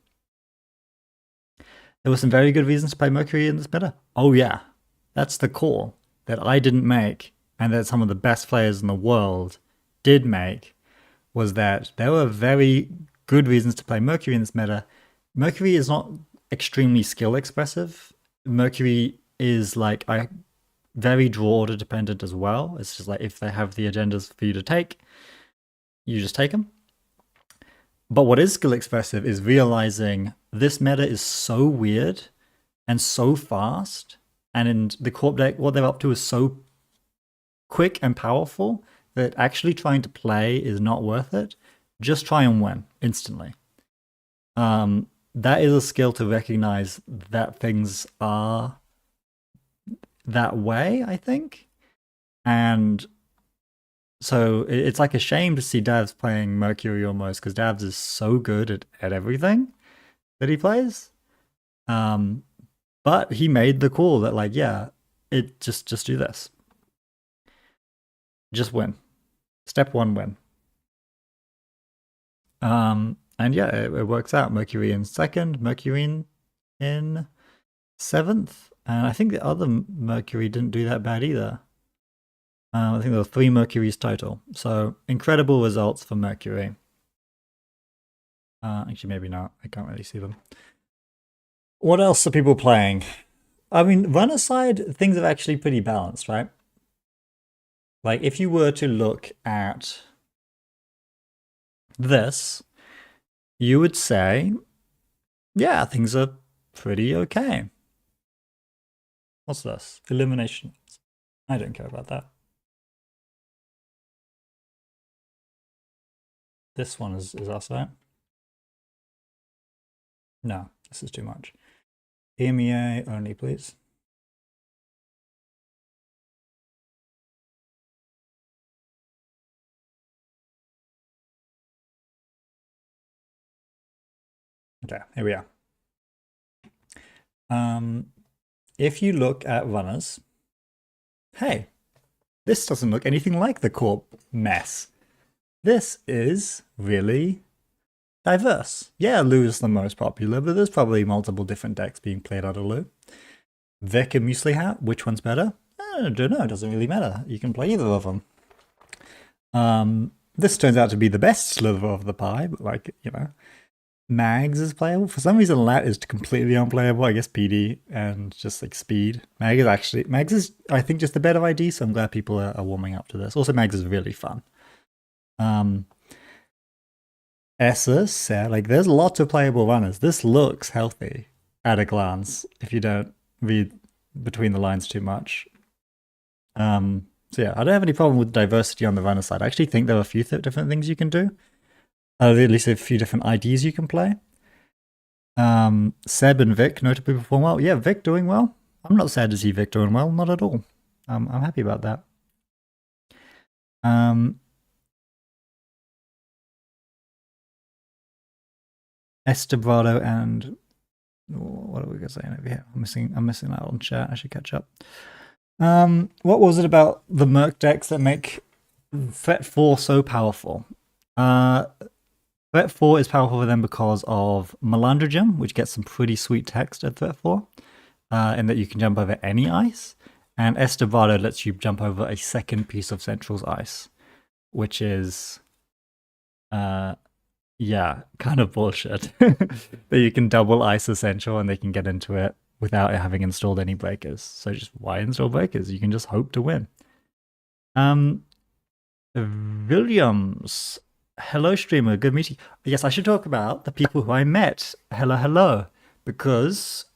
There were some very good reasons to play Mercury in this meta. Oh yeah, that's the call that I didn't make and that some of the best players in the world did make, was that there were very good reasons to play Mercury in this meta. Mercury is not extremely skill expressive. Mercury is like very draw order dependent as well. It's just like if they have the agendas for you to take, you just take them. But what is skill expressive is realizing this meta is so weird and so fast, and in the corp deck, what they're up to is so quick and powerful that actually trying to play is not worth it. Just try and win instantly. That is a skill to recognize that things are that way, I think. And so it's like a shame to see Davs playing Mercury almost, because Davs is so good at everything that he plays. But he made the call that like, yeah, it just do this. Just win. Step one, win. And yeah, it works out. Mercury in second, Mercury in seventh. And I think the other Mercury didn't do that bad either. I think there were 3 Mercuries total. So incredible results for Mercury. Actually, maybe not. I can't really see them. What else are people playing? I mean, runner side, things are actually pretty balanced, right? Like, if you were to look at this, you would say, yeah, things are pretty okay. What's this? Elimination. I don't care about that. This one is us, right? No, this is too much. EMEA only, please. Okay, here we are. If you look at runners, hey, this doesn't look anything like the Corp mess. This is really diverse. Yeah, Lu is the most popular, but there's probably multiple different decks being played out of Lu. Vic and Muesli Hat, which one's better? I don't know, it doesn't really matter. You can play either of them. This turns out to be the best sliver of the pie, but like, you know, Mags is playable. For some reason, Lat is completely unplayable. I guess PD and just like speed. Mags is, I think, just a better ID, so I'm glad people are warming up to this. Also, Mags is really fun. Essus, yeah, like there's lots of playable runners. This looks healthy at a glance if you don't read between the lines too much. So yeah, I don't have any problem with diversity on the runner side. I actually think there are a few different things you can do. At least a few different IDs you can play. Seb and Vic notably perform well. Yeah, Vic doing well. I'm not sad to see Vic doing well, not at all. I'm happy about that. Estebrado and what are we gonna say over here? I'm missing out on chat. I should catch up. What was it about the Merc decks that make Threat 4 so powerful? Threat 4 is powerful for them because of Melandra, which gets some pretty sweet text at Threat 4, in that you can jump over any ice. And Estebrado lets you jump over a second piece of Central's ice, which is, yeah, kind of bullshit. That you can double ice a Central and they can get into it without having installed any breakers. So just why install breakers? You can just hope to win. Williams. Hello, streamer. Good meeting. Yes, I should talk about the people who I met. Hello. Because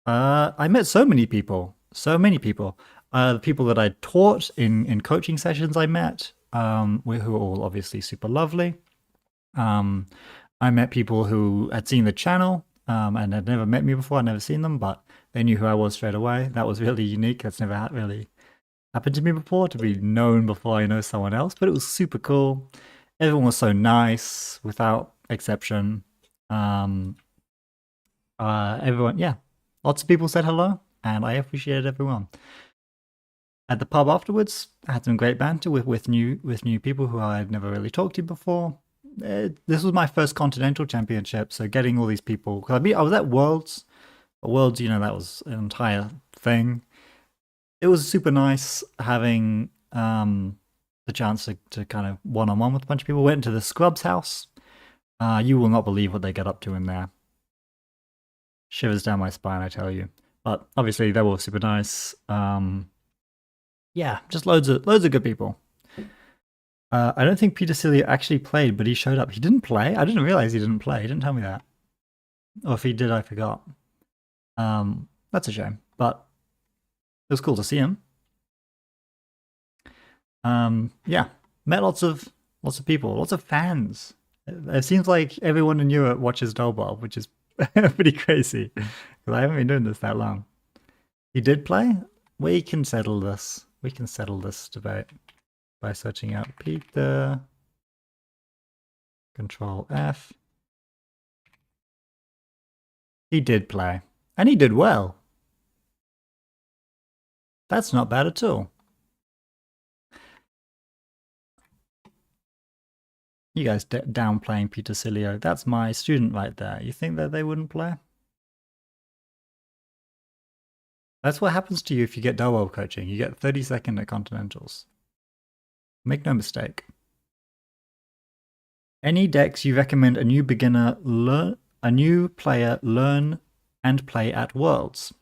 I met so many people. The people that I taught in coaching sessions I met, who are all obviously super lovely. I met people who had seen the channel and had never met me before. I'd never seen them, but they knew who I was straight away. That was really unique. That's never really happened to me before, to be known before I know someone else, but it was super cool. Everyone was so nice, without exception. Everyone, yeah, lots of people said hello, and I appreciated everyone. At the pub afterwards, I had some great banter with new people who I had never really talked to before. This was my first Continental Championship, so getting all these people, because I was at Worlds, but Worlds, you know, that was an entire thing. It was super nice having the chance to kind of one-on-one with a bunch of people. Went to the Scrubs house. You will not believe what they get up to in there. Shivers down my spine, I tell you. But obviously they were super nice. Yeah, just loads of good people. I don't think Peter Cilio actually played, but he showed up. He didn't play? I didn't realize he didn't play. He didn't tell me that. Or if he did, I forgot. That's a shame. But it was cool to see him. Yeah, met lots of people, lots of fans. It seems like everyone in Europe watches Dolball, which is pretty crazy because I haven't been doing this that long. He did play? We can settle this. We can settle this debate by searching out Peter. Control F. He did play, and he did well. That's not bad at all. You guys downplaying Peter Cilio. That's my student right there. You think that they wouldn't play? That's what happens to you if you get Dolwell coaching. You get 32nd at Continentals. Make no mistake. Any decks you recommend a new player learn and play at Worlds?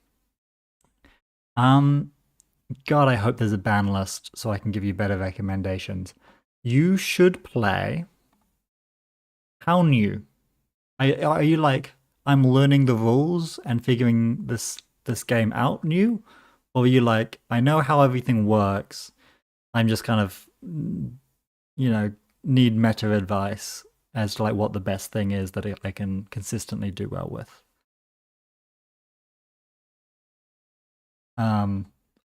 God, I hope there's a ban list so I can give you better recommendations. You should play. How new? Are you like, I'm learning the rules and figuring this game out new? Or are you like, I know how everything works. I'm just kind of, you know, need meta advice as to like what the best thing is that I can consistently do well with. Um,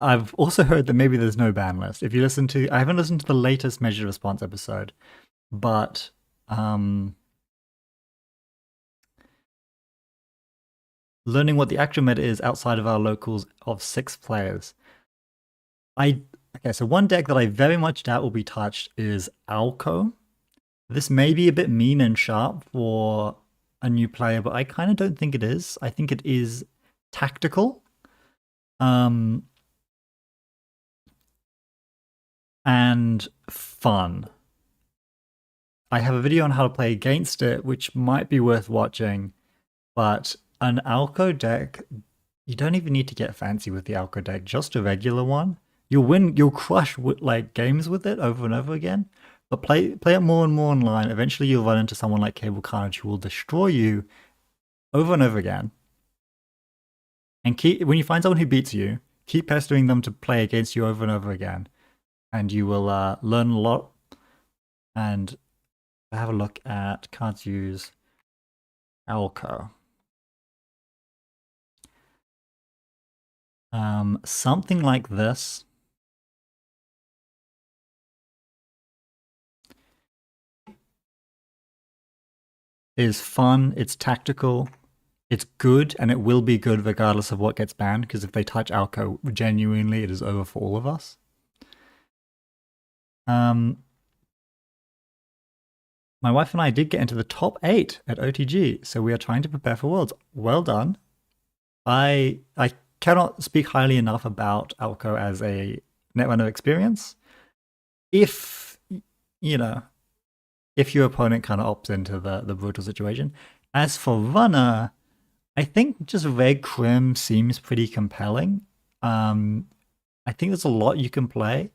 I've also heard that maybe there's no ban list. If you listen to, I haven't listened to the latest measured response episode, but learning what the actual meta is outside of our locals of 6 players. Okay, so one deck that I very much doubt will be touched is Alco. This may be a bit mean and sharp for a new player, but I kind of don't think it is. I think it is tactical. And fun. I have a video on how to play against it, which might be worth watching, but an Alco deck, you don't even need to get fancy with the Alco deck, just a regular one. You'll crush like games with it over and over again, but play it more and more online. Eventually you'll run into someone like Cable Carnage who will destroy you over and over again. And when you find someone who beats you, keep pestering them to play against you over and over again. And you will learn a lot. And have a look at cards use Alco. Something like this. Is fun, it's tactical, it's good, and it will be good regardless of what gets banned, because if they touch Alco, genuinely it is over for all of us. My wife and I did get into the top 8 at OTG, so we are trying to prepare for Worlds. Well done. I cannot speak highly enough about Alco as a netrunner experience. If, you know, if your opponent kind of opts into the brutal situation. As for runner, I think just Red Crim seems pretty compelling. I think there's a lot you can play.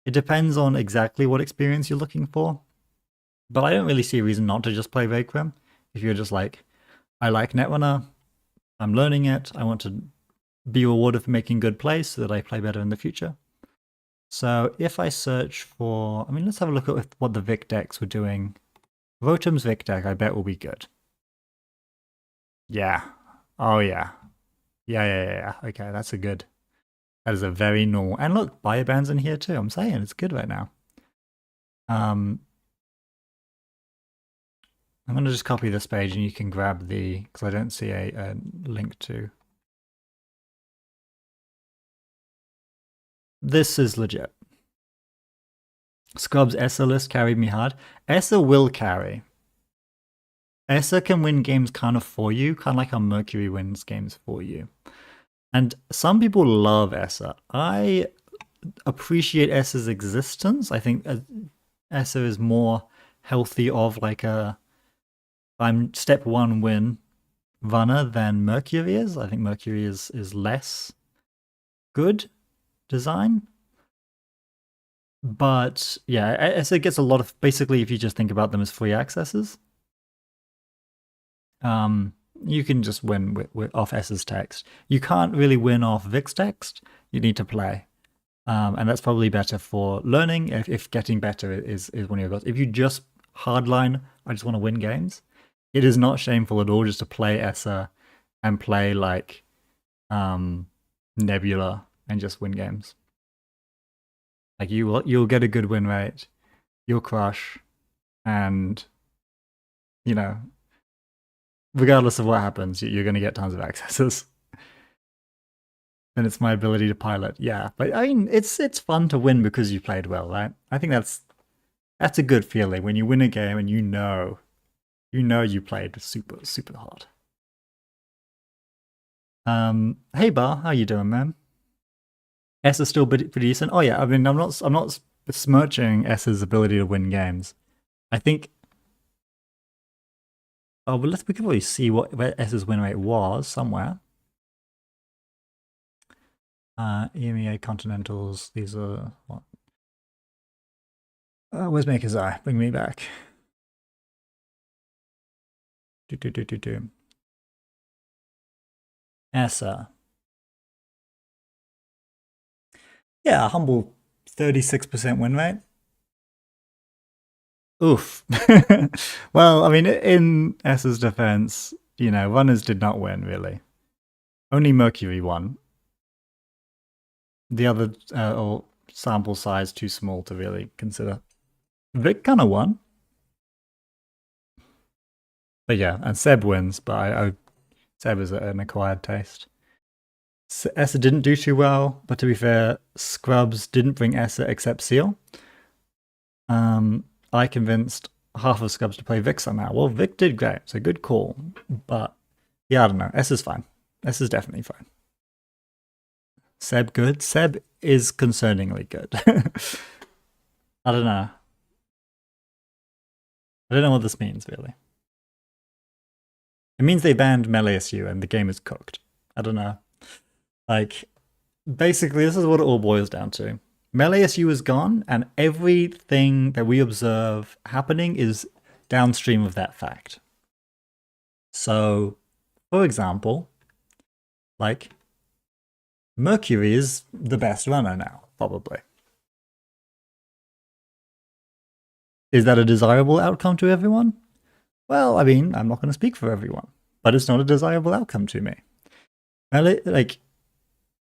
It depends on exactly what experience you're looking for. But I don't really see a reason not to just play Red Crim. If you're just like, I like Netrunner, I'm learning it, I want to be rewarded for making good plays so that I play better in the future. So if I search for, let's have a look at what the Vic decks were doing. Rotom's Vic deck, I bet will be good. Yeah. Oh yeah. Yeah. Okay, that is a very normal. And look, Bioband's in here too. I'm saying it's good right now. I'm going to just copy this page and you can grab because I don't see a link to. This is legit. Scrub's Essa list carried me hard. Essa will carry. Essa can win games kind of for you, kind of like how Mercury wins games for you. And some people love Essa. I appreciate Essa's existence. I think Essa is more healthy of like I'm step 1 win runner than Mercury is. I think Mercury is less good design. But yeah, Essa gets a lot of, basically if you just think about them as free accesses, you can just win off S's text. You can't really win off Vic's text. You need to play. And that's probably better for learning if getting better is one of your goals. If you just hardline, I just want to win games, it is not shameful at all just to play Essa and play like Nebula and just win games. Like you'll get a good win rate, you'll crush, and regardless of what happens, you're going to get tons of accesses. And it's my ability to pilot. Yeah, but it's fun to win because you played well, right? I think that's a good feeling when you win a game and you know you played super, super hard. Hey Bar, how you doing, man? S is still pretty decent. Oh yeah, I'm not besmirching S's ability to win games. I think. Oh, well, we can probably see where S's win rate was somewhere. EMEA Continentals. These are what? Where's Maker's Eye? Bring me back. Do. Essa. Yeah, a humble 36% win rate. Oof. Well, I mean, in S's defense, runners did not win, really. Only Mercury won. The other, or sample size too small to really consider. Vic kind of won. But yeah, and Seb wins, but Seb is an acquired taste. Essa didn't do too well, but to be fair, Scrubs didn't bring Essa except Seal. I convinced half of Scrubs to play Vic somehow. Well, Vic did great, so good call. But yeah, I don't know. Essa's fine. Essa's definitely fine. Seb good? Seb is concerningly good. I don't know. I don't know what this means, really. It means they banned MeleeSU and the game is cooked. I don't know. Like, basically, this is what it all boils down to. MeleeSU is gone, and everything that we observe happening is downstream of that fact. So, for example, like, Mercury is the best runner now, probably. Is that a desirable outcome to everyone? Well, I mean, I'm not going to speak for everyone, but it's not a desirable outcome to me.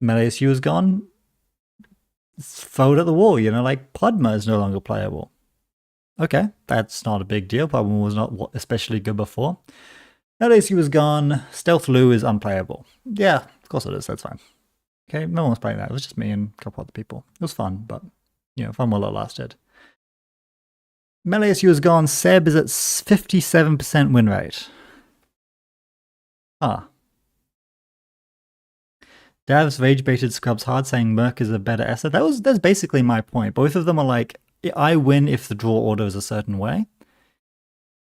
MeleeSU is gone. Throw it at the wall, like Podma is no longer playable. Okay, that's not a big deal. Podma was not especially good before. MeleeSU was gone. Stealth Lu is unplayable. Yeah, of course it is. That's fine. Okay, no one was playing that. It was just me and a couple other people. It was fun, but, fun while it lasted. MeleeSU is gone. Seb is at 57% win rate. Ah. Davs rage baited Scrubs hard, saying Merc is a better Essa. That's basically my point. Both of them are like, I win if the draw order is a certain way.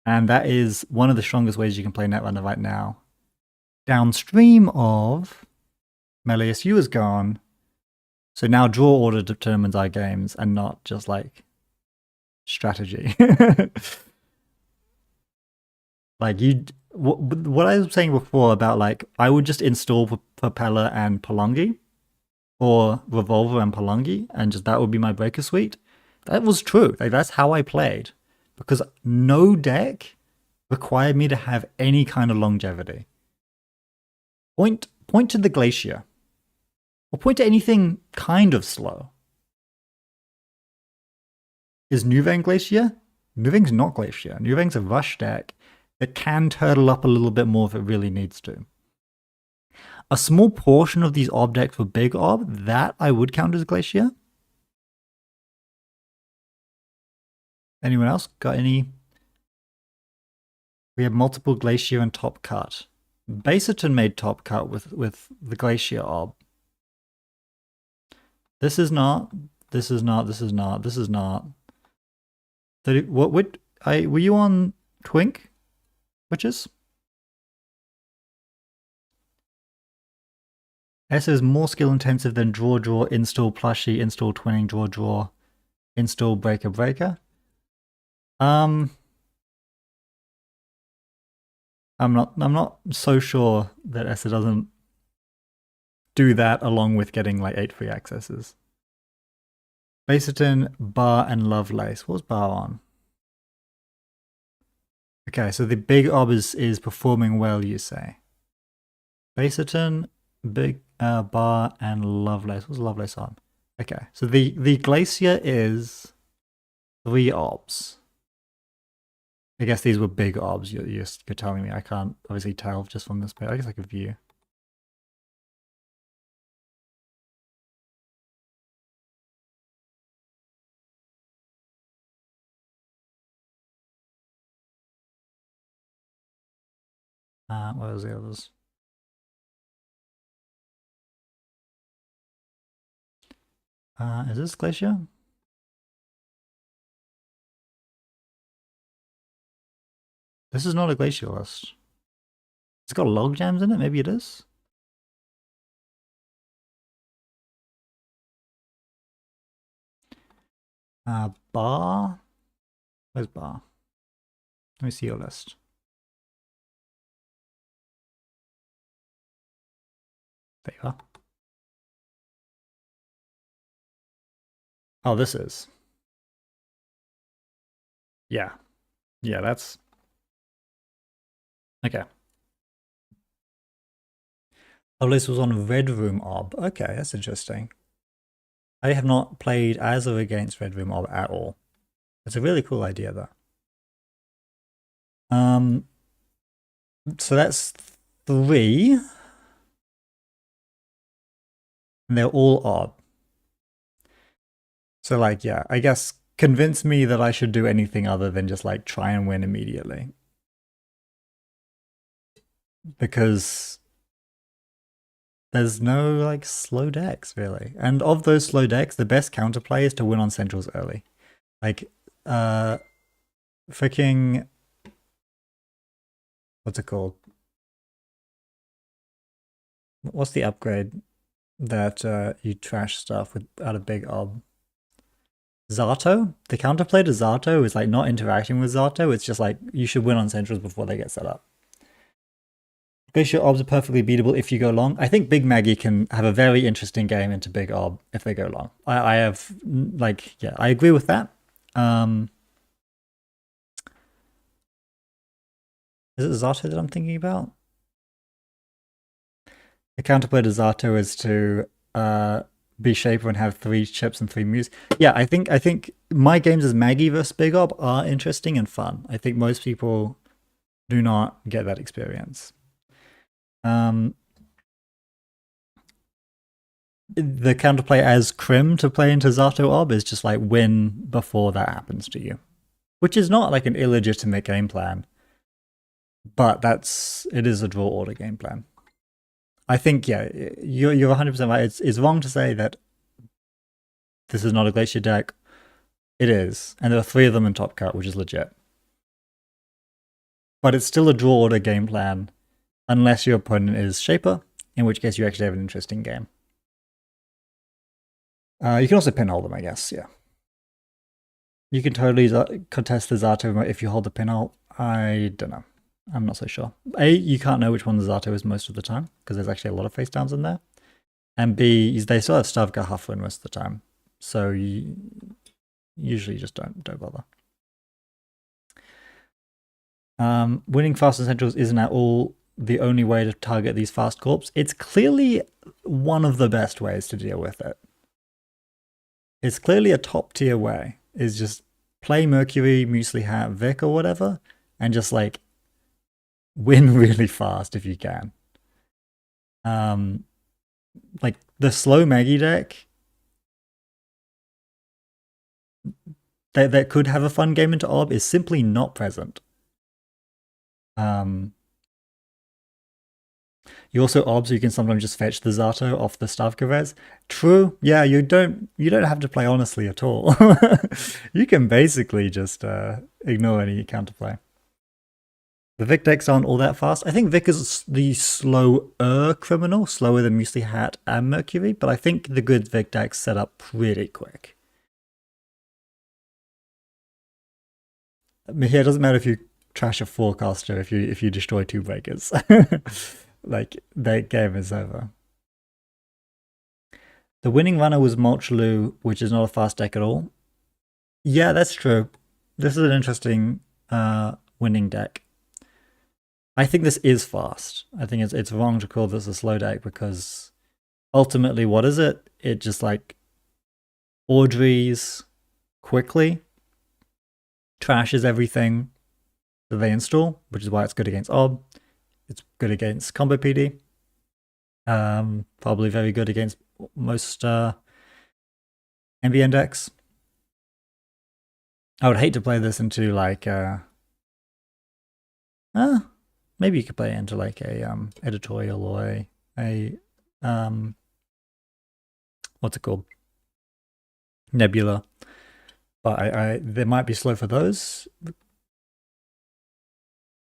And that is one of the strongest ways you can play Netrunner right now. Downstream of MeleeSU is gone. So now draw order determines our games and not just like strategy. Like what I was saying before about like I would just install Propeller and Palongi or Revolver and Palongi and just that would be my breaker suite. That was true. Like that's how I played because no deck required me to have any kind of longevity. Point to the Glacier or point to anything kind of slow. Is Nuvang Glacier? Nuvang's not Glacier. Nuvang's a rush deck that can turtle up a little bit more if it really needs to. A small portion of these ob decks were big ob, that I would count as Glacier. Anyone else got any? We have multiple Glacier and Top Cut. Baserton made Top Cut with the Glacier ob. This is not. This is not. This is not. This is not. What would I? Were you on Twink? Witches? S is more skill intensive than draw, install plushie, install twinning, draw, install breaker. I'm not so sure that Essa doesn't do that along with getting like 8 free accesses. Baserton, Bar, and Lovelace. What's Bar on? Okay, so the big ob is performing well, you say. Baserton, big Bar, and Lovelace. What's Lovelace on? Okay, so the Glacier is 3 obs. I guess these were big obs. You're telling me. I can't obviously tell just from this page. I guess I could view. What was the others? Is this Glacier? This is not a Glacier list. It's got log jams in it. Maybe it is. Bar. Where's Bar? Let me see your list. There you are. Oh, this is. Yeah. Yeah, that's okay. Oh, this was on Red Room Ob. Okay, that's interesting. I have not played as or against Red Room Ob at all. It's a really cool idea, though. So that's three. And they're all Ob. So, like, yeah, I guess convince me that I should do anything other than just, like, try and win immediately. Because there's no, like, slow decks, really. And of those slow decks, the best counterplay is to win on centrals early. Like, freaking... What's it called? What's the upgrade that you trash stuff without a big ob? Zato? The counterplay to Zato is like not interacting with Zato. It's just like you should win on centrals before they get set up. Glacier obs are perfectly beatable if you go long. I think Big Maggie can have a very interesting game into Big Ob if they go long. I have like, yeah, I agree with that. Is it Zato that I'm thinking about? The counterplay to Zato is to be Shaper and have 3 chips and 3 Muse. Yeah, I think my games as Maggie versus Big Ob are interesting and fun. I think most people do not get that experience. The counterplay as Crim to play into Zato Ob is just like win before that happens to you, which is not like an illegitimate game plan, but it is a draw order game plan. I think, yeah, you're 100% right. It's wrong to say that this is not a Glacier deck. It is, and there are 3 of them in Top Cut, which is legit. But it's still a draw order game plan, unless your opponent is Shaper, in which case you actually have an interesting game. You can also pinhole them, I guess, yeah. You can totally contest the Zato if you hold the pinhole. I don't know. I'm not so sure. A, you can't know which one the Zato is most of the time, because there's actually a lot of face downs in there. And B, they still have Stavka Hufflin most of the time. So you usually just don't bother. Winning fast essentials isn't at all the only way to target these fast corps. It's clearly one of the best ways to deal with it. It's clearly a top tier way, is just play Mercury, Muesli Hat, Vic or whatever, and just like win really fast if you can. Like the slow Maggie deck that could have a fun game into Ob is simply not present. You also obs, you can sometimes just fetch the Zato off the Stavka res. True, yeah, you don't have to play honestly at all. You can basically just ignore any counterplay. The Vic decks aren't all that fast. I think Vic is the slower criminal, slower than Muesli Hat and Mercury, but I think the good Vic decks set up pretty quick. I mean, here it doesn't matter if you trash a forecaster if you destroy 2 breakers. Like, that game is over. The winning runner was Mulchaloo, which is not a fast deck at all. Yeah, that's true. This is an interesting winning deck. I think this is fast. I think it's wrong to call this a slow deck because ultimately, what is it? It just like Audrey's quickly, trashes everything that they install, which is why it's good against Ob. It's good against Combo PD. Probably very good against most MVN decks. I would hate to play this into like maybe you could play it into like a editorial or a what's it called? Nebula. But I they might be slow for those.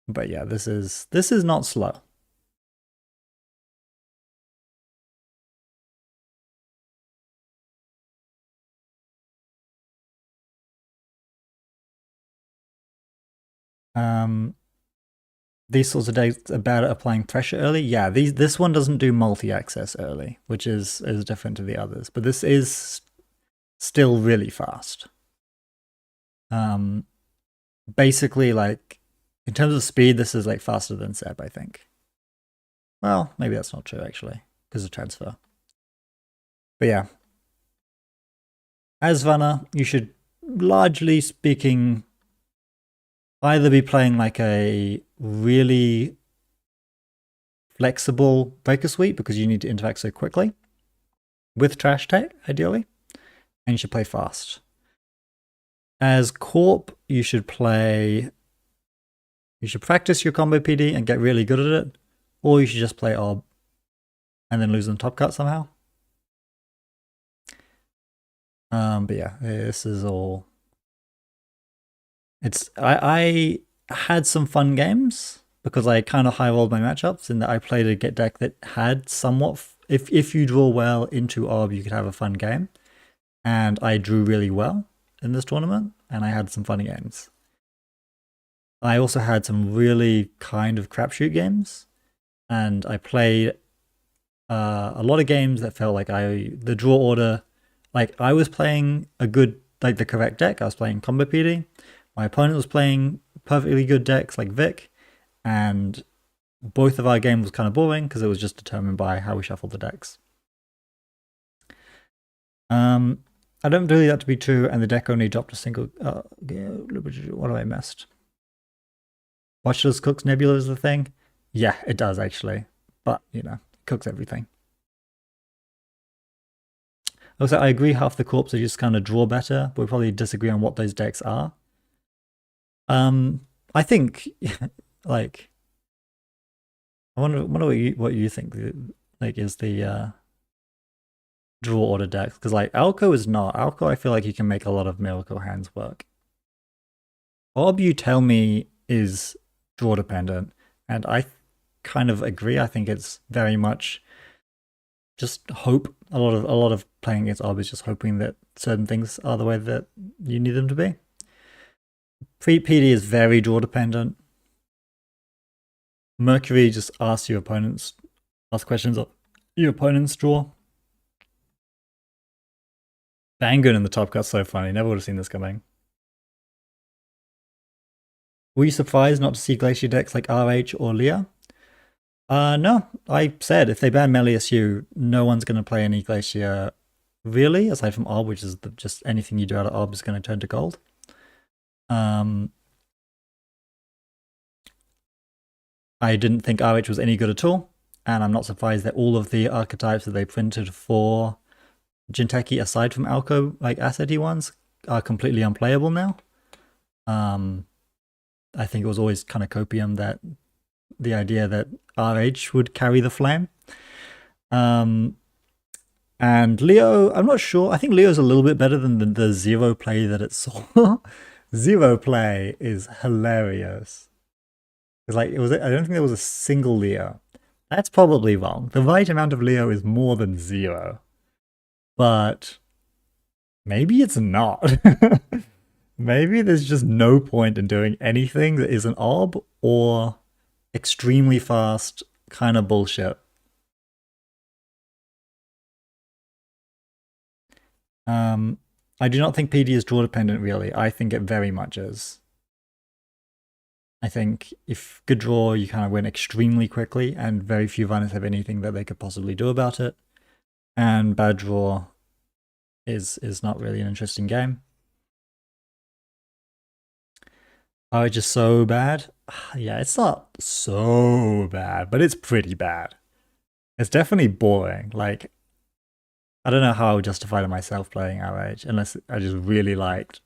But yeah, this is not slow. These sorts of decks are bad at applying pressure early. Yeah, this one doesn't do multi-access early, which is different to the others. But this is still really fast. basically like in terms of speed, this is like faster than Seb, I think. Well, maybe that's not true actually, because of transfer. But yeah, as Vanna, you should, largely speaking, either be playing like a really flexible breaker suite because you need to interact so quickly with trash tech, ideally, and you should play fast. As Corp, you should practice your combo PD and get really good at it, or you should just play Ob and then lose in top cut somehow. But yeah, this is all. I had some fun games because I kind of high rolled my matchups in that I played a get deck that had somewhat. If you draw well into Ob, you could have a fun game, and I drew really well in this tournament, and I had some funny games. I also had some really kind of crapshoot games, and I played a lot of games that felt like the draw order, like I was playing the correct deck. I was playing combo PD. My opponent was playing perfectly good decks like Vic, and both of our games was kind of boring because it was just determined by how we shuffled the decks. I don't believe that to be true, and the deck only dropped a single. What have I missed? Watchless cooks Nebula is the thing. Yeah, it does actually, but you know, it cooks everything. Also, I agree half the corps are just kind of draw better, but we probably disagree on what those decks are. I think, like, I wonder what you think, like, is the draw order decks, because like Alco is not. Alco, I feel like you can make a lot of miracle hands work. Orb, you tell me, is draw dependent, and I kind of agree. I think it's very much just hope. A lot of playing against Orb is just hoping that certain things are the way that you need them to be. PD is very draw dependent. Mercury just asks questions of your opponent's draw. Bangun in the top cut's so funny. Never would have seen this coming. Were you surprised not to see Glacier decks like RH or Leah? No. I said if they ban Melius, no one's going to play any Glacier really, aside from Orb, which is just anything you do out of Orb is going to turn to gold. I didn't think RH was any good at all, and I'm not surprised that all of the archetypes that they printed for Jinteki, aside from Alco, like assety ones, are completely unplayable now. I think it was always kind of copium that the idea that RH would carry the flame. And Leo, I'm not sure. I think Leo's a little bit better than the zero play that it saw. Zero play is hilarious. It's like I don't think there was a single Leo. That's probably wrong. The right amount of Leo is more than zero. But maybe it's not. Maybe there's just no point in doing anything that is an orb or extremely fast kind of bullshit. I do not think PD is draw dependent really. I think it very much is. I think if good draw, you kind of win extremely quickly, and very few runners have anything that they could possibly do about it. And bad draw is not really an interesting game. Oh, it's just so bad? Yeah, it's not so bad, but it's pretty bad. It's definitely boring. Like, I don't know how I would justify to myself playing RH unless I just really liked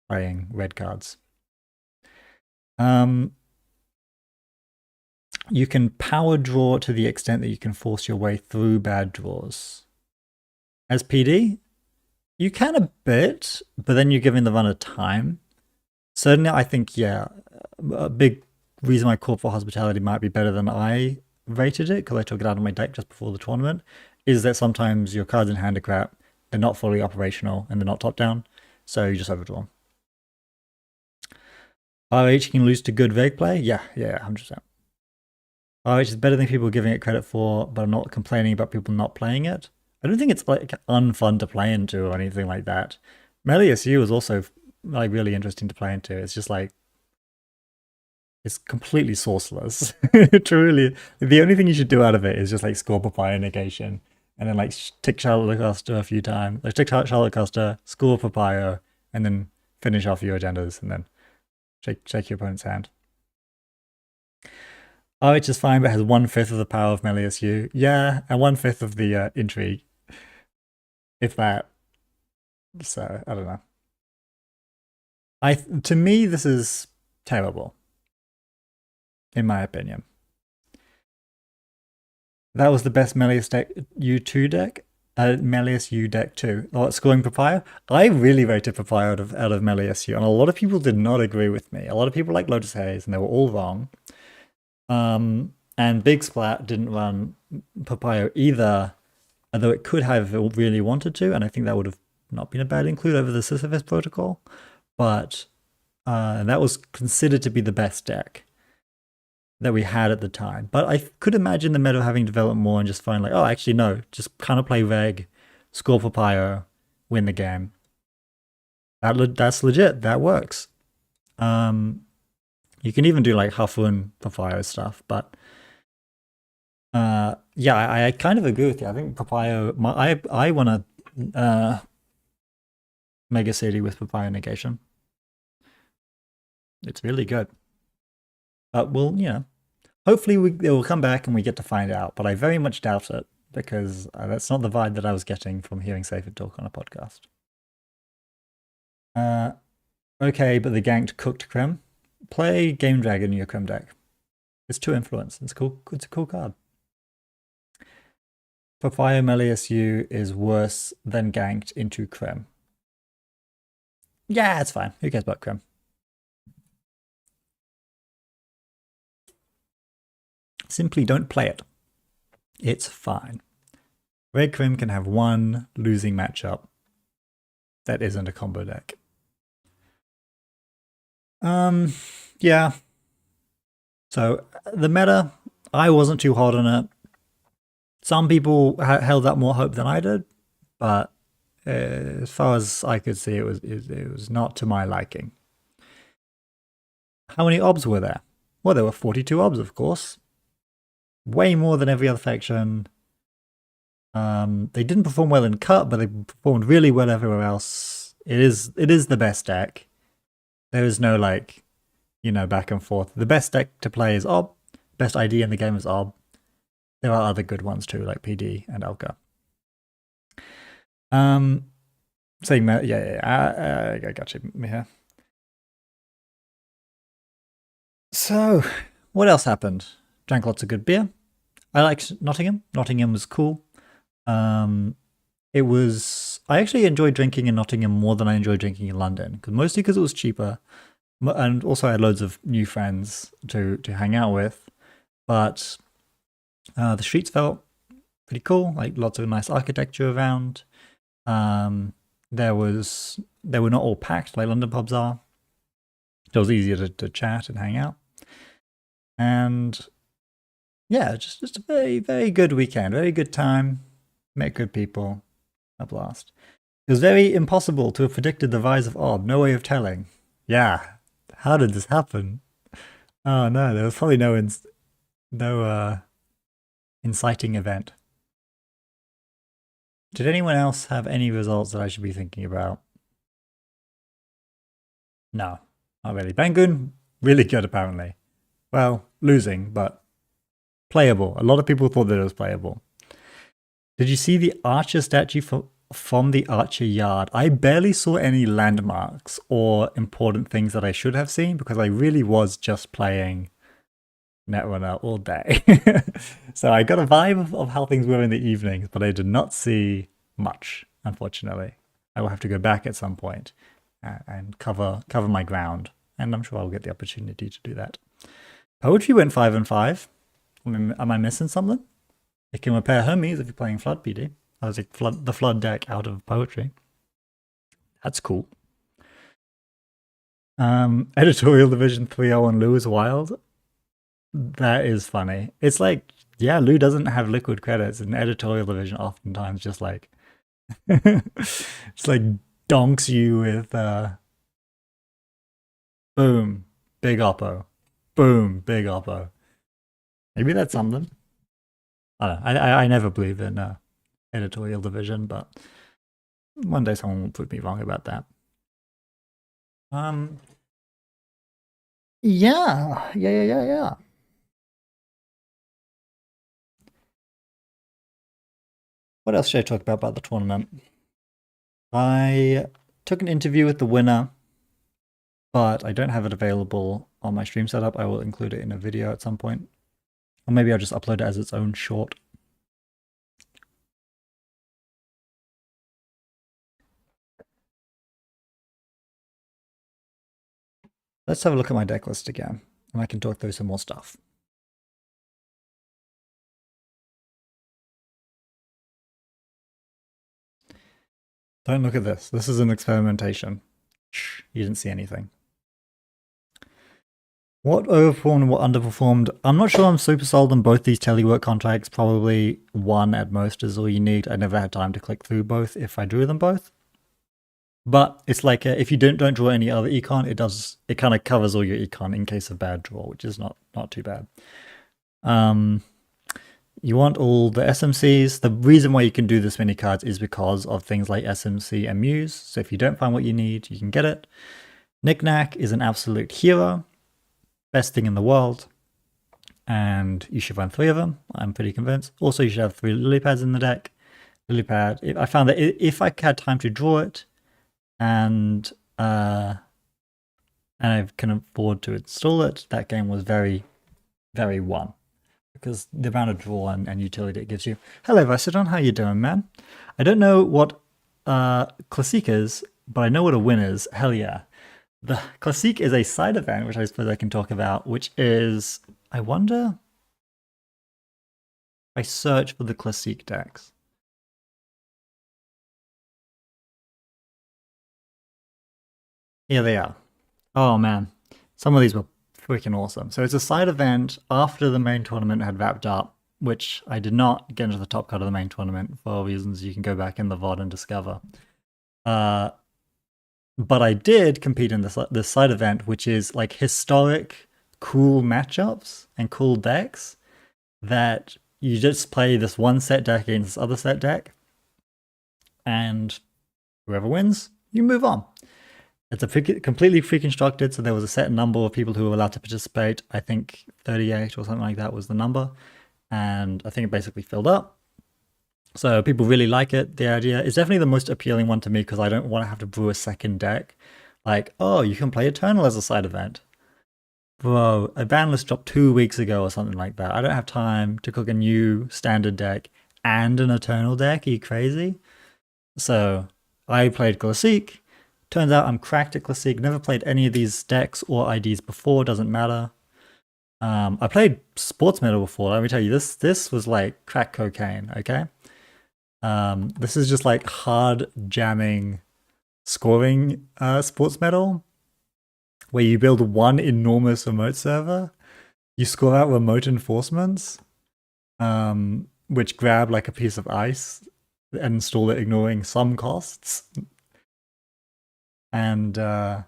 playing red cards. You can power draw to the extent that you can force your way through bad draws. As PD, you can a bit, but then you're giving the runner time. Certainly, I think, yeah, a big reason why Corp for Hospitality might be better than I rated it, because I took it out of my deck just before the tournament, is that sometimes your cards in hand are crap, they're not fully operational, and they're not top down, so you just overdraw. RH can lose to good vague play? Yeah, 100%. RH is better than people giving it credit for, but I'm not complaining about people not playing it. I don't think it's like unfun to play into or anything like that. Melius U is also like really interesting to play into. It's just like it's completely sourceless. Truly, the only thing you should do out of it is just like score papaya negation, and then like tick Charlotte Costa a few times. Like tick Charlotte Costa, score papaya, and then finish off your agendas, and then shake your opponent's hand. RH is fine, but has 1/5 of the power of Melius U. Yeah, and 1/5 of the intrigue, if that. So I don't know. To me, this is terrible, in my opinion. That was the best Melius deck U2 deck. Melius U deck 2. Oh, scoring Papaya. I really rated Papaya out of Melius U, and a lot of people did not agree with me. A lot of people like Lotus Haze, and they were all wrong. And Big Splat didn't run Papaya either, although it could have really wanted to, and I think that would have not been a bad include over the Sisyphus protocol. But that was considered to be the best deck that we had at the time. But I could imagine the meta having developed more and just find like, oh, actually, no, just kind of play Reg, score Papaya, win the game. That's legit. That works. You can even do like Hafun Papaya stuff, but yeah, I kind of agree with you. I think Papaya, I want to Mega City with Papaya negation. It's really good. But we'll, hopefully it will come back and we get to find out. But I very much doubt it, because that's not the vibe that I was getting from hearing Seyfried talk on a podcast. Okay, but the ganked cooked Krem. Play Game Dragon in your Krem deck. It's 2 influence. It's cool. It's a cool card. Papaya Melius U is worse than ganked into Krem. Yeah, it's fine. Who cares about Krem? Simply don't play it. It's fine. Red Krem can have one losing matchup that isn't a combo deck. Yeah. So the meta, I wasn't too hot on it. Some people held up more hope than I did, but as far as I could see, it was not to my liking. How many obs were there? Well, there were 42 obs, of course. Way more than every other faction. They didn't perform well in cut, but they performed really well everywhere else. It is the best deck. There is no like, back and forth. The best deck to play is Ob. Best ID in the game is Ob. There are other good ones too, like PD and Elka. Saying that, yeah, I got you here. So, what else happened? Drank lots of good beer. I liked Nottingham. Nottingham was cool. I actually enjoyed drinking in Nottingham more than I enjoyed drinking in London, mostly because it was cheaper, and also I had loads of new friends to hang out with. But the streets felt pretty cool, like lots of nice architecture around. They were not all packed like London pubs are. It was easier to chat and hang out. And yeah, just a very, very good weekend, very good time, met good people, a blast. It was very impossible to have predicted the rise of Ob, no way of telling. Yeah, how did this happen? Oh no, there was probably no inciting event. Did anyone else have any results that I should be thinking about? No, not really. Bangun, really good apparently. Well, losing, but playable. A lot of people thought that it was playable. Did you see the Archer statue from the Archer yard? I barely saw any landmarks or important things that I should have seen, because I really was just playing Netrunner all day. So I got a vibe of how things were in the evenings, but I did not see much, unfortunately. I will have to go back at some point and cover my ground, and I'm sure I'll get the opportunity to do that. Poetry went 5 and 5. Am I missing something? It can repair Hermes if you're playing Flood PD. I was like the Flood deck out of Poetry. That's cool. Editorial Division 3-0 on Lou is wild. That is funny. It's like, yeah, Lou doesn't have liquid credits, and Editorial Division oftentimes just like it's like donks you with Boom, big oppo. Boom, big oppo. Maybe that's something. I don't know. I never believe in editorial division, but one day someone will prove me wrong about that. Um, yeah. What else should I talk about the tournament? I took an interview with the winner, but I don't have it available on my stream setup. I will include it in a video at some point. Or maybe I'll just upload it as its own short. Let's have a look at my deck list again, and I can talk through some more stuff. Don't look at this. This is an experimentation. Shh, you didn't see anything. What overperformed and what underperformed? I'm not sure I'm super sold on both these telework contracts. Probably one at most is all you need. I never had time to click through both if I drew them both. But it's like if you don't draw any other econ, it kind of covers all your econ in case of bad draw, which is not too bad. You want all the SMCs. The reason why you can do this many cards is because of things like SMC and Muse. So if you don't find what you need, you can get it. Knick-Knack is an absolute hero. Best thing in the world. And you should run 3 of them, I'm pretty convinced. Also, you should have 3 lily pads in the deck. Lily pad, I found that if I had time to draw it, and I can afford to install it, that game was very, very won. Because the amount of draw and utility it gives you. Hello, Vicedon, how you doing, man? I don't know what classique is, but I know what a win is. Hell yeah. The classique is a side event, which I suppose I can talk about, which is, I wonder if I search for the classique decks. Here they are. Oh man, some of these were freaking awesome. So it's a side event after the main tournament had wrapped up, which I did not get into the top cut of the main tournament for reasons you can go back in the VOD and discover. But I did compete in this side event, which is like historic, cool matchups and cool decks that you just play this one set deck against this other set deck, and whoever wins, you move on. It's completely pre-constructed, so there was a set number of people who were allowed to participate. I think 38 or something like that was the number, and I think it basically filled up. So people really like it. The idea is definitely the most appealing one to me because I don't want to have to brew a second deck. Like, oh, you can play Eternal as a side event. Bro, a ban list dropped 2 weeks ago or something like that. I don't have time to cook a new standard deck and an Eternal deck. Are you crazy? So I played Classique. Turns out I'm cracked at Classique. Never played any of these decks or IDs before. Doesn't matter. I played Sports Metal before. Let me tell you, this was like crack cocaine. Okay. This is just like hard jamming scoring Sports Metal, where you build one enormous remote server, you score out remote enforcements, which grab like a piece of ice and install it ignoring some costs. And yeah,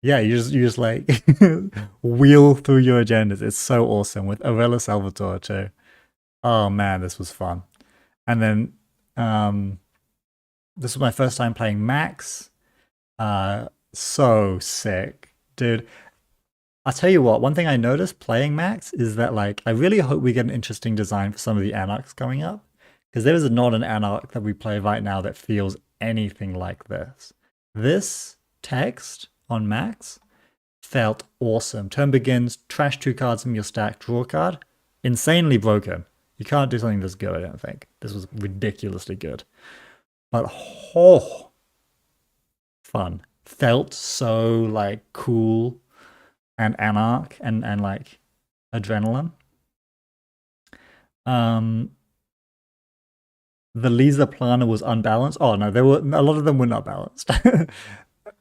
you just like wheel through your agendas. It's so awesome with Arella Salvatore too. Oh man, this was fun. And then this was my first time playing Max. So sick, dude. I'll tell you what, one thing I noticed playing Max is that like I really hope we get an interesting design for some of the Anarchs coming up. Because there is not an Anarch that we play right now that feels anything like this. This text on Max felt awesome. Turn begins, trash 2 cards from your stack, draw a card. Insanely broken. You can't do something this good, I don't think. This was ridiculously good. But oh, fun. Felt so like cool and Anarch and like adrenaline. The Lisa Plana was unbalanced. Oh no, there were a lot of them were not balanced.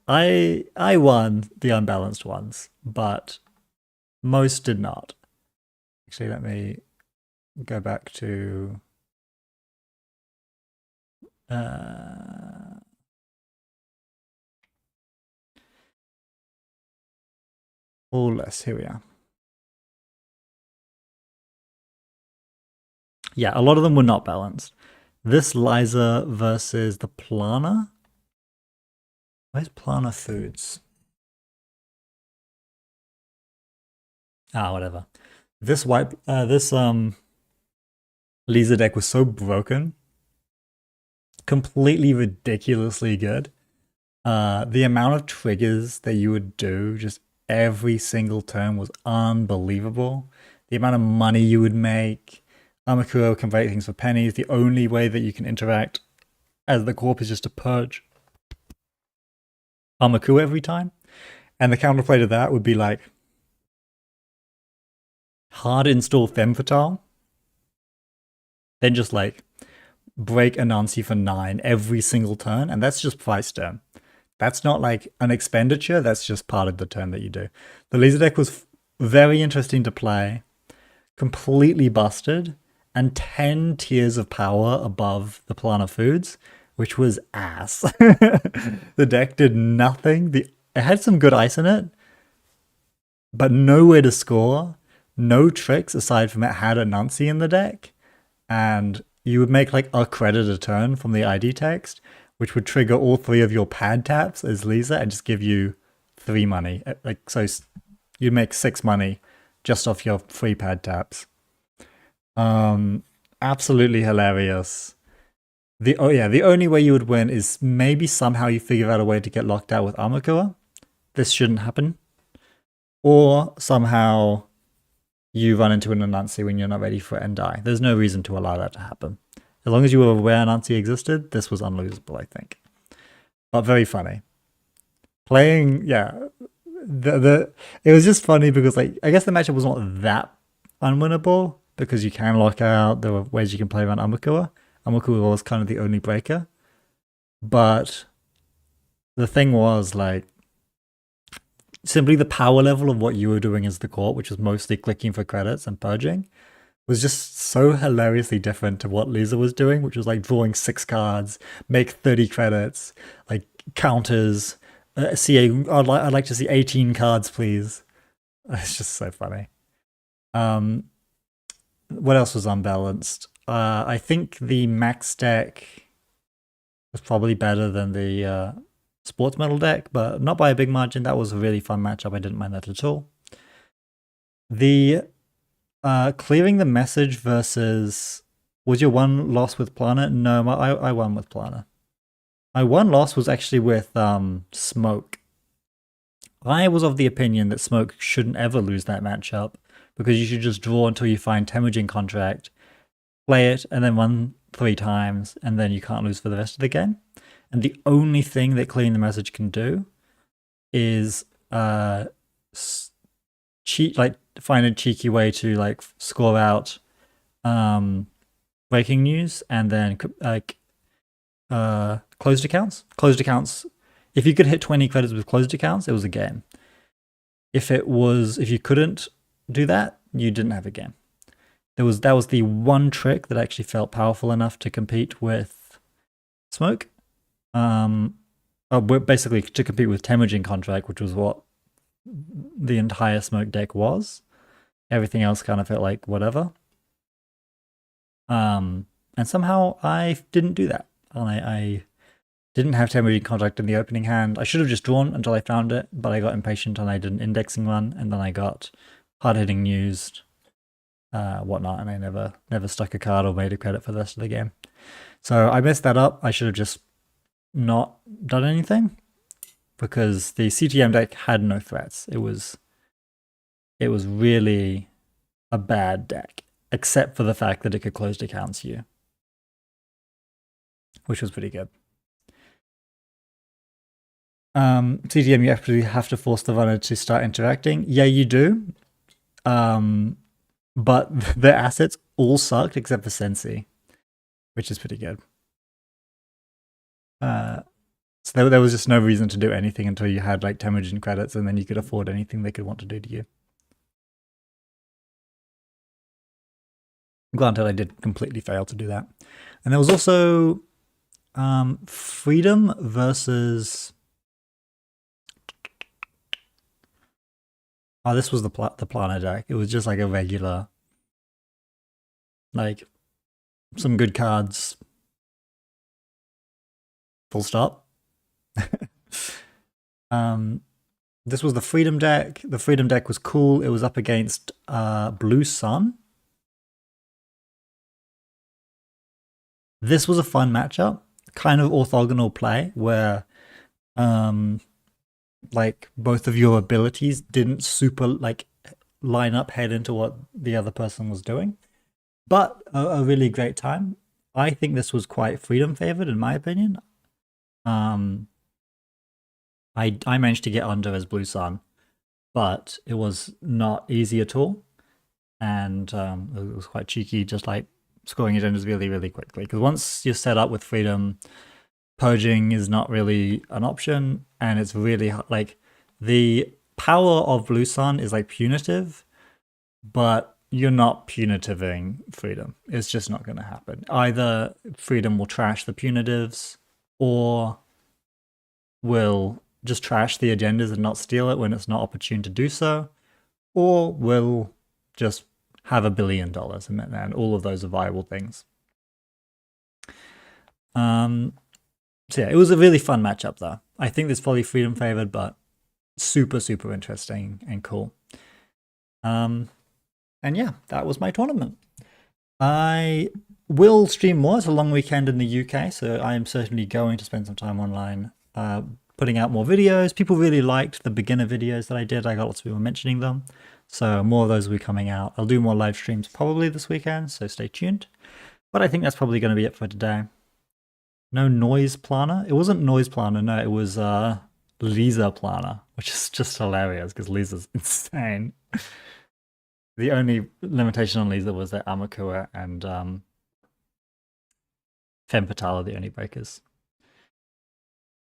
I won the unbalanced ones, but most did not. Actually, let me go back to or less. Here we are. Yeah, a lot of them were not balanced. This Liza versus the Plana. Where's Plana Foods? Ah, whatever. This Liza deck was so broken. Completely ridiculously good. The amount of triggers that you would do just every single turn was unbelievable. The amount of money you would make. Amakuro convert things for pennies. The only way that you can interact as the corp is just to purge Amakuro every time. And the counterplay to that would be like hard install Femme Fatale. Then just like break Anansi for 9 every single turn. And that's just price turn. That's not like an expenditure. That's just part of the turn that you do. The laser deck was very interesting to play. Completely busted. And 10 tiers of power above the Plana Foods, which was ass. The deck did nothing. It had some good ice in it, but nowhere to score. No tricks aside from it had a Nuncy in the deck. And you would make like a credit a turn from the ID text, which would trigger all 3 of your pad taps as Lisa and just give you 3 money. Like, so you'd make 6 money just off your free pad taps. Absolutely hilarious. The only way you would win is maybe somehow you figure out a way to get locked out with Amakura. This shouldn't happen. Or somehow you run into an Anansi when you're not ready for it and die. There's no reason to allow that to happen. As long as you were aware Anansi existed, this was unlosable, I think. But very funny. Playing, yeah. It was just funny because, like, I guess the matchup was not that unwinnable because you can lock out. There were ways you can play around Amakura. Amakura was kind of the only breaker. But the thing was, like, simply the power level of what you were doing as the court, which was mostly clicking for credits and purging, was just so hilariously different to what Lisa was doing, which was like drawing 6 cards, make 30 credits, like counters. I'd like to see 18 cards, please. It's just so funny. What else was unbalanced? I think the max deck was probably better than the sports medal deck, but not by a big margin. That was a really fun matchup. I didn't mind that at all. The clearing the message versus... Was your one loss with Plana? No, I won with Plana. My one loss was actually with Smoke. I was of the opinion that Smoke shouldn't ever lose that matchup because you should just draw until you find Temujin Contract, play it, and then run 3 times, and then you can't lose for the rest of the game. And the only thing that clearing the message can do is cheat, like find a cheeky way to like score out breaking news and then like closed accounts. Closed accounts. If you could hit 20 credits with closed accounts, it was a game. If you couldn't do that, you didn't have a game. That was the one trick that actually felt powerful enough to compete with Smoke. Basically to compete with Temujin Contract, which was what the entire Smoke deck was. Everything else kind of felt like whatever. And somehow I didn't do that. I didn't have Temujin Contract in the opening hand. I should have just drawn until I found it, but I got impatient and I did an indexing run, and then I got hard-hitting news, whatnot, and I never stuck a card or made a credit for the rest of the game. So I messed that up. I should have just not done anything because the CTM deck had no threats. It was really a bad deck, except for the fact that it could closed accounts you, which was pretty good. CTM, you actually have to force the runner to start interacting. Yeah, you do. But the assets all sucked except for Sensi, which is pretty good. So there was just no reason to do anything until you had like Temujin credits, and then you could afford anything they could want to do to you. Granted, I did completely fail to do that. And there was also Freedom versus... Oh, this was the planner deck. It was just like a regular, like some good cards. Full stop. um, this was the Freedom deck. The Freedom deck was cool. It was up against Blue Sun. This was a fun matchup, kind of orthogonal play where like both of your abilities didn't super like line up head into what the other person was doing, but a really great time. I think this was quite freedom favored in my opinion. I managed to get under as Blue Sun, but it was not easy at all, and it was quite cheeky, just like scoring agendas really, really quickly. Because once you're set up with freedom, purging is not really an option, and it's really like the power of Blue Sun is like punitive, but you're not punitiving freedom. It's just not going to happen. Either freedom will trash the punitives, or will just trash the agendas and not steal it when it's not opportune to do so, or will just have $1 billion, and all of those are viable things. So yeah, it was a really fun matchup though. I think there's probably freedom favored, but super, super interesting and cool. And yeah, that was my tournament. I will stream more. It's a long weekend in the UK, so I am certainly going to spend some time online putting out more videos. People really liked the beginner videos that I did. I got lots of people mentioning them. So more of those will be coming out. I'll do more live streams probably this weekend, so stay tuned. But I think that's probably going to be it for today. No noise planner? It wasn't noise planner, no, it was Lisa planner, which is just hilarious because Lisa's insane. The only limitation on Lisa was that Amakua and Femme Fatale are the only breakers.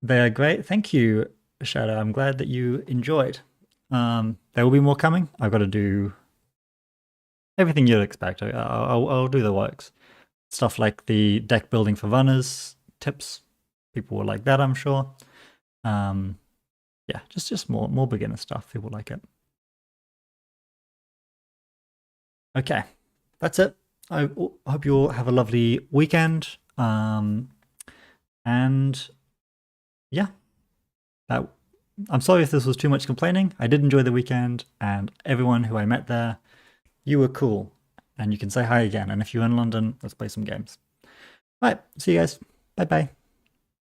They are great. Thank you, Shadow. I'm glad that you enjoyed. There will be more coming. I've got to do everything you'd expect. I'll do the works. Stuff like the deck building for runners tips. People will like that, I'm sure. Yeah, just more beginner stuff. People like it. Okay, that's it. I hope you all have a lovely weekend. And yeah, I'm sorry if this was too much complaining. I did enjoy the weekend, and everyone who I met there, you were cool. And you can say hi again. And if you're in London, let's play some games. All right, see you guys. Bye-bye.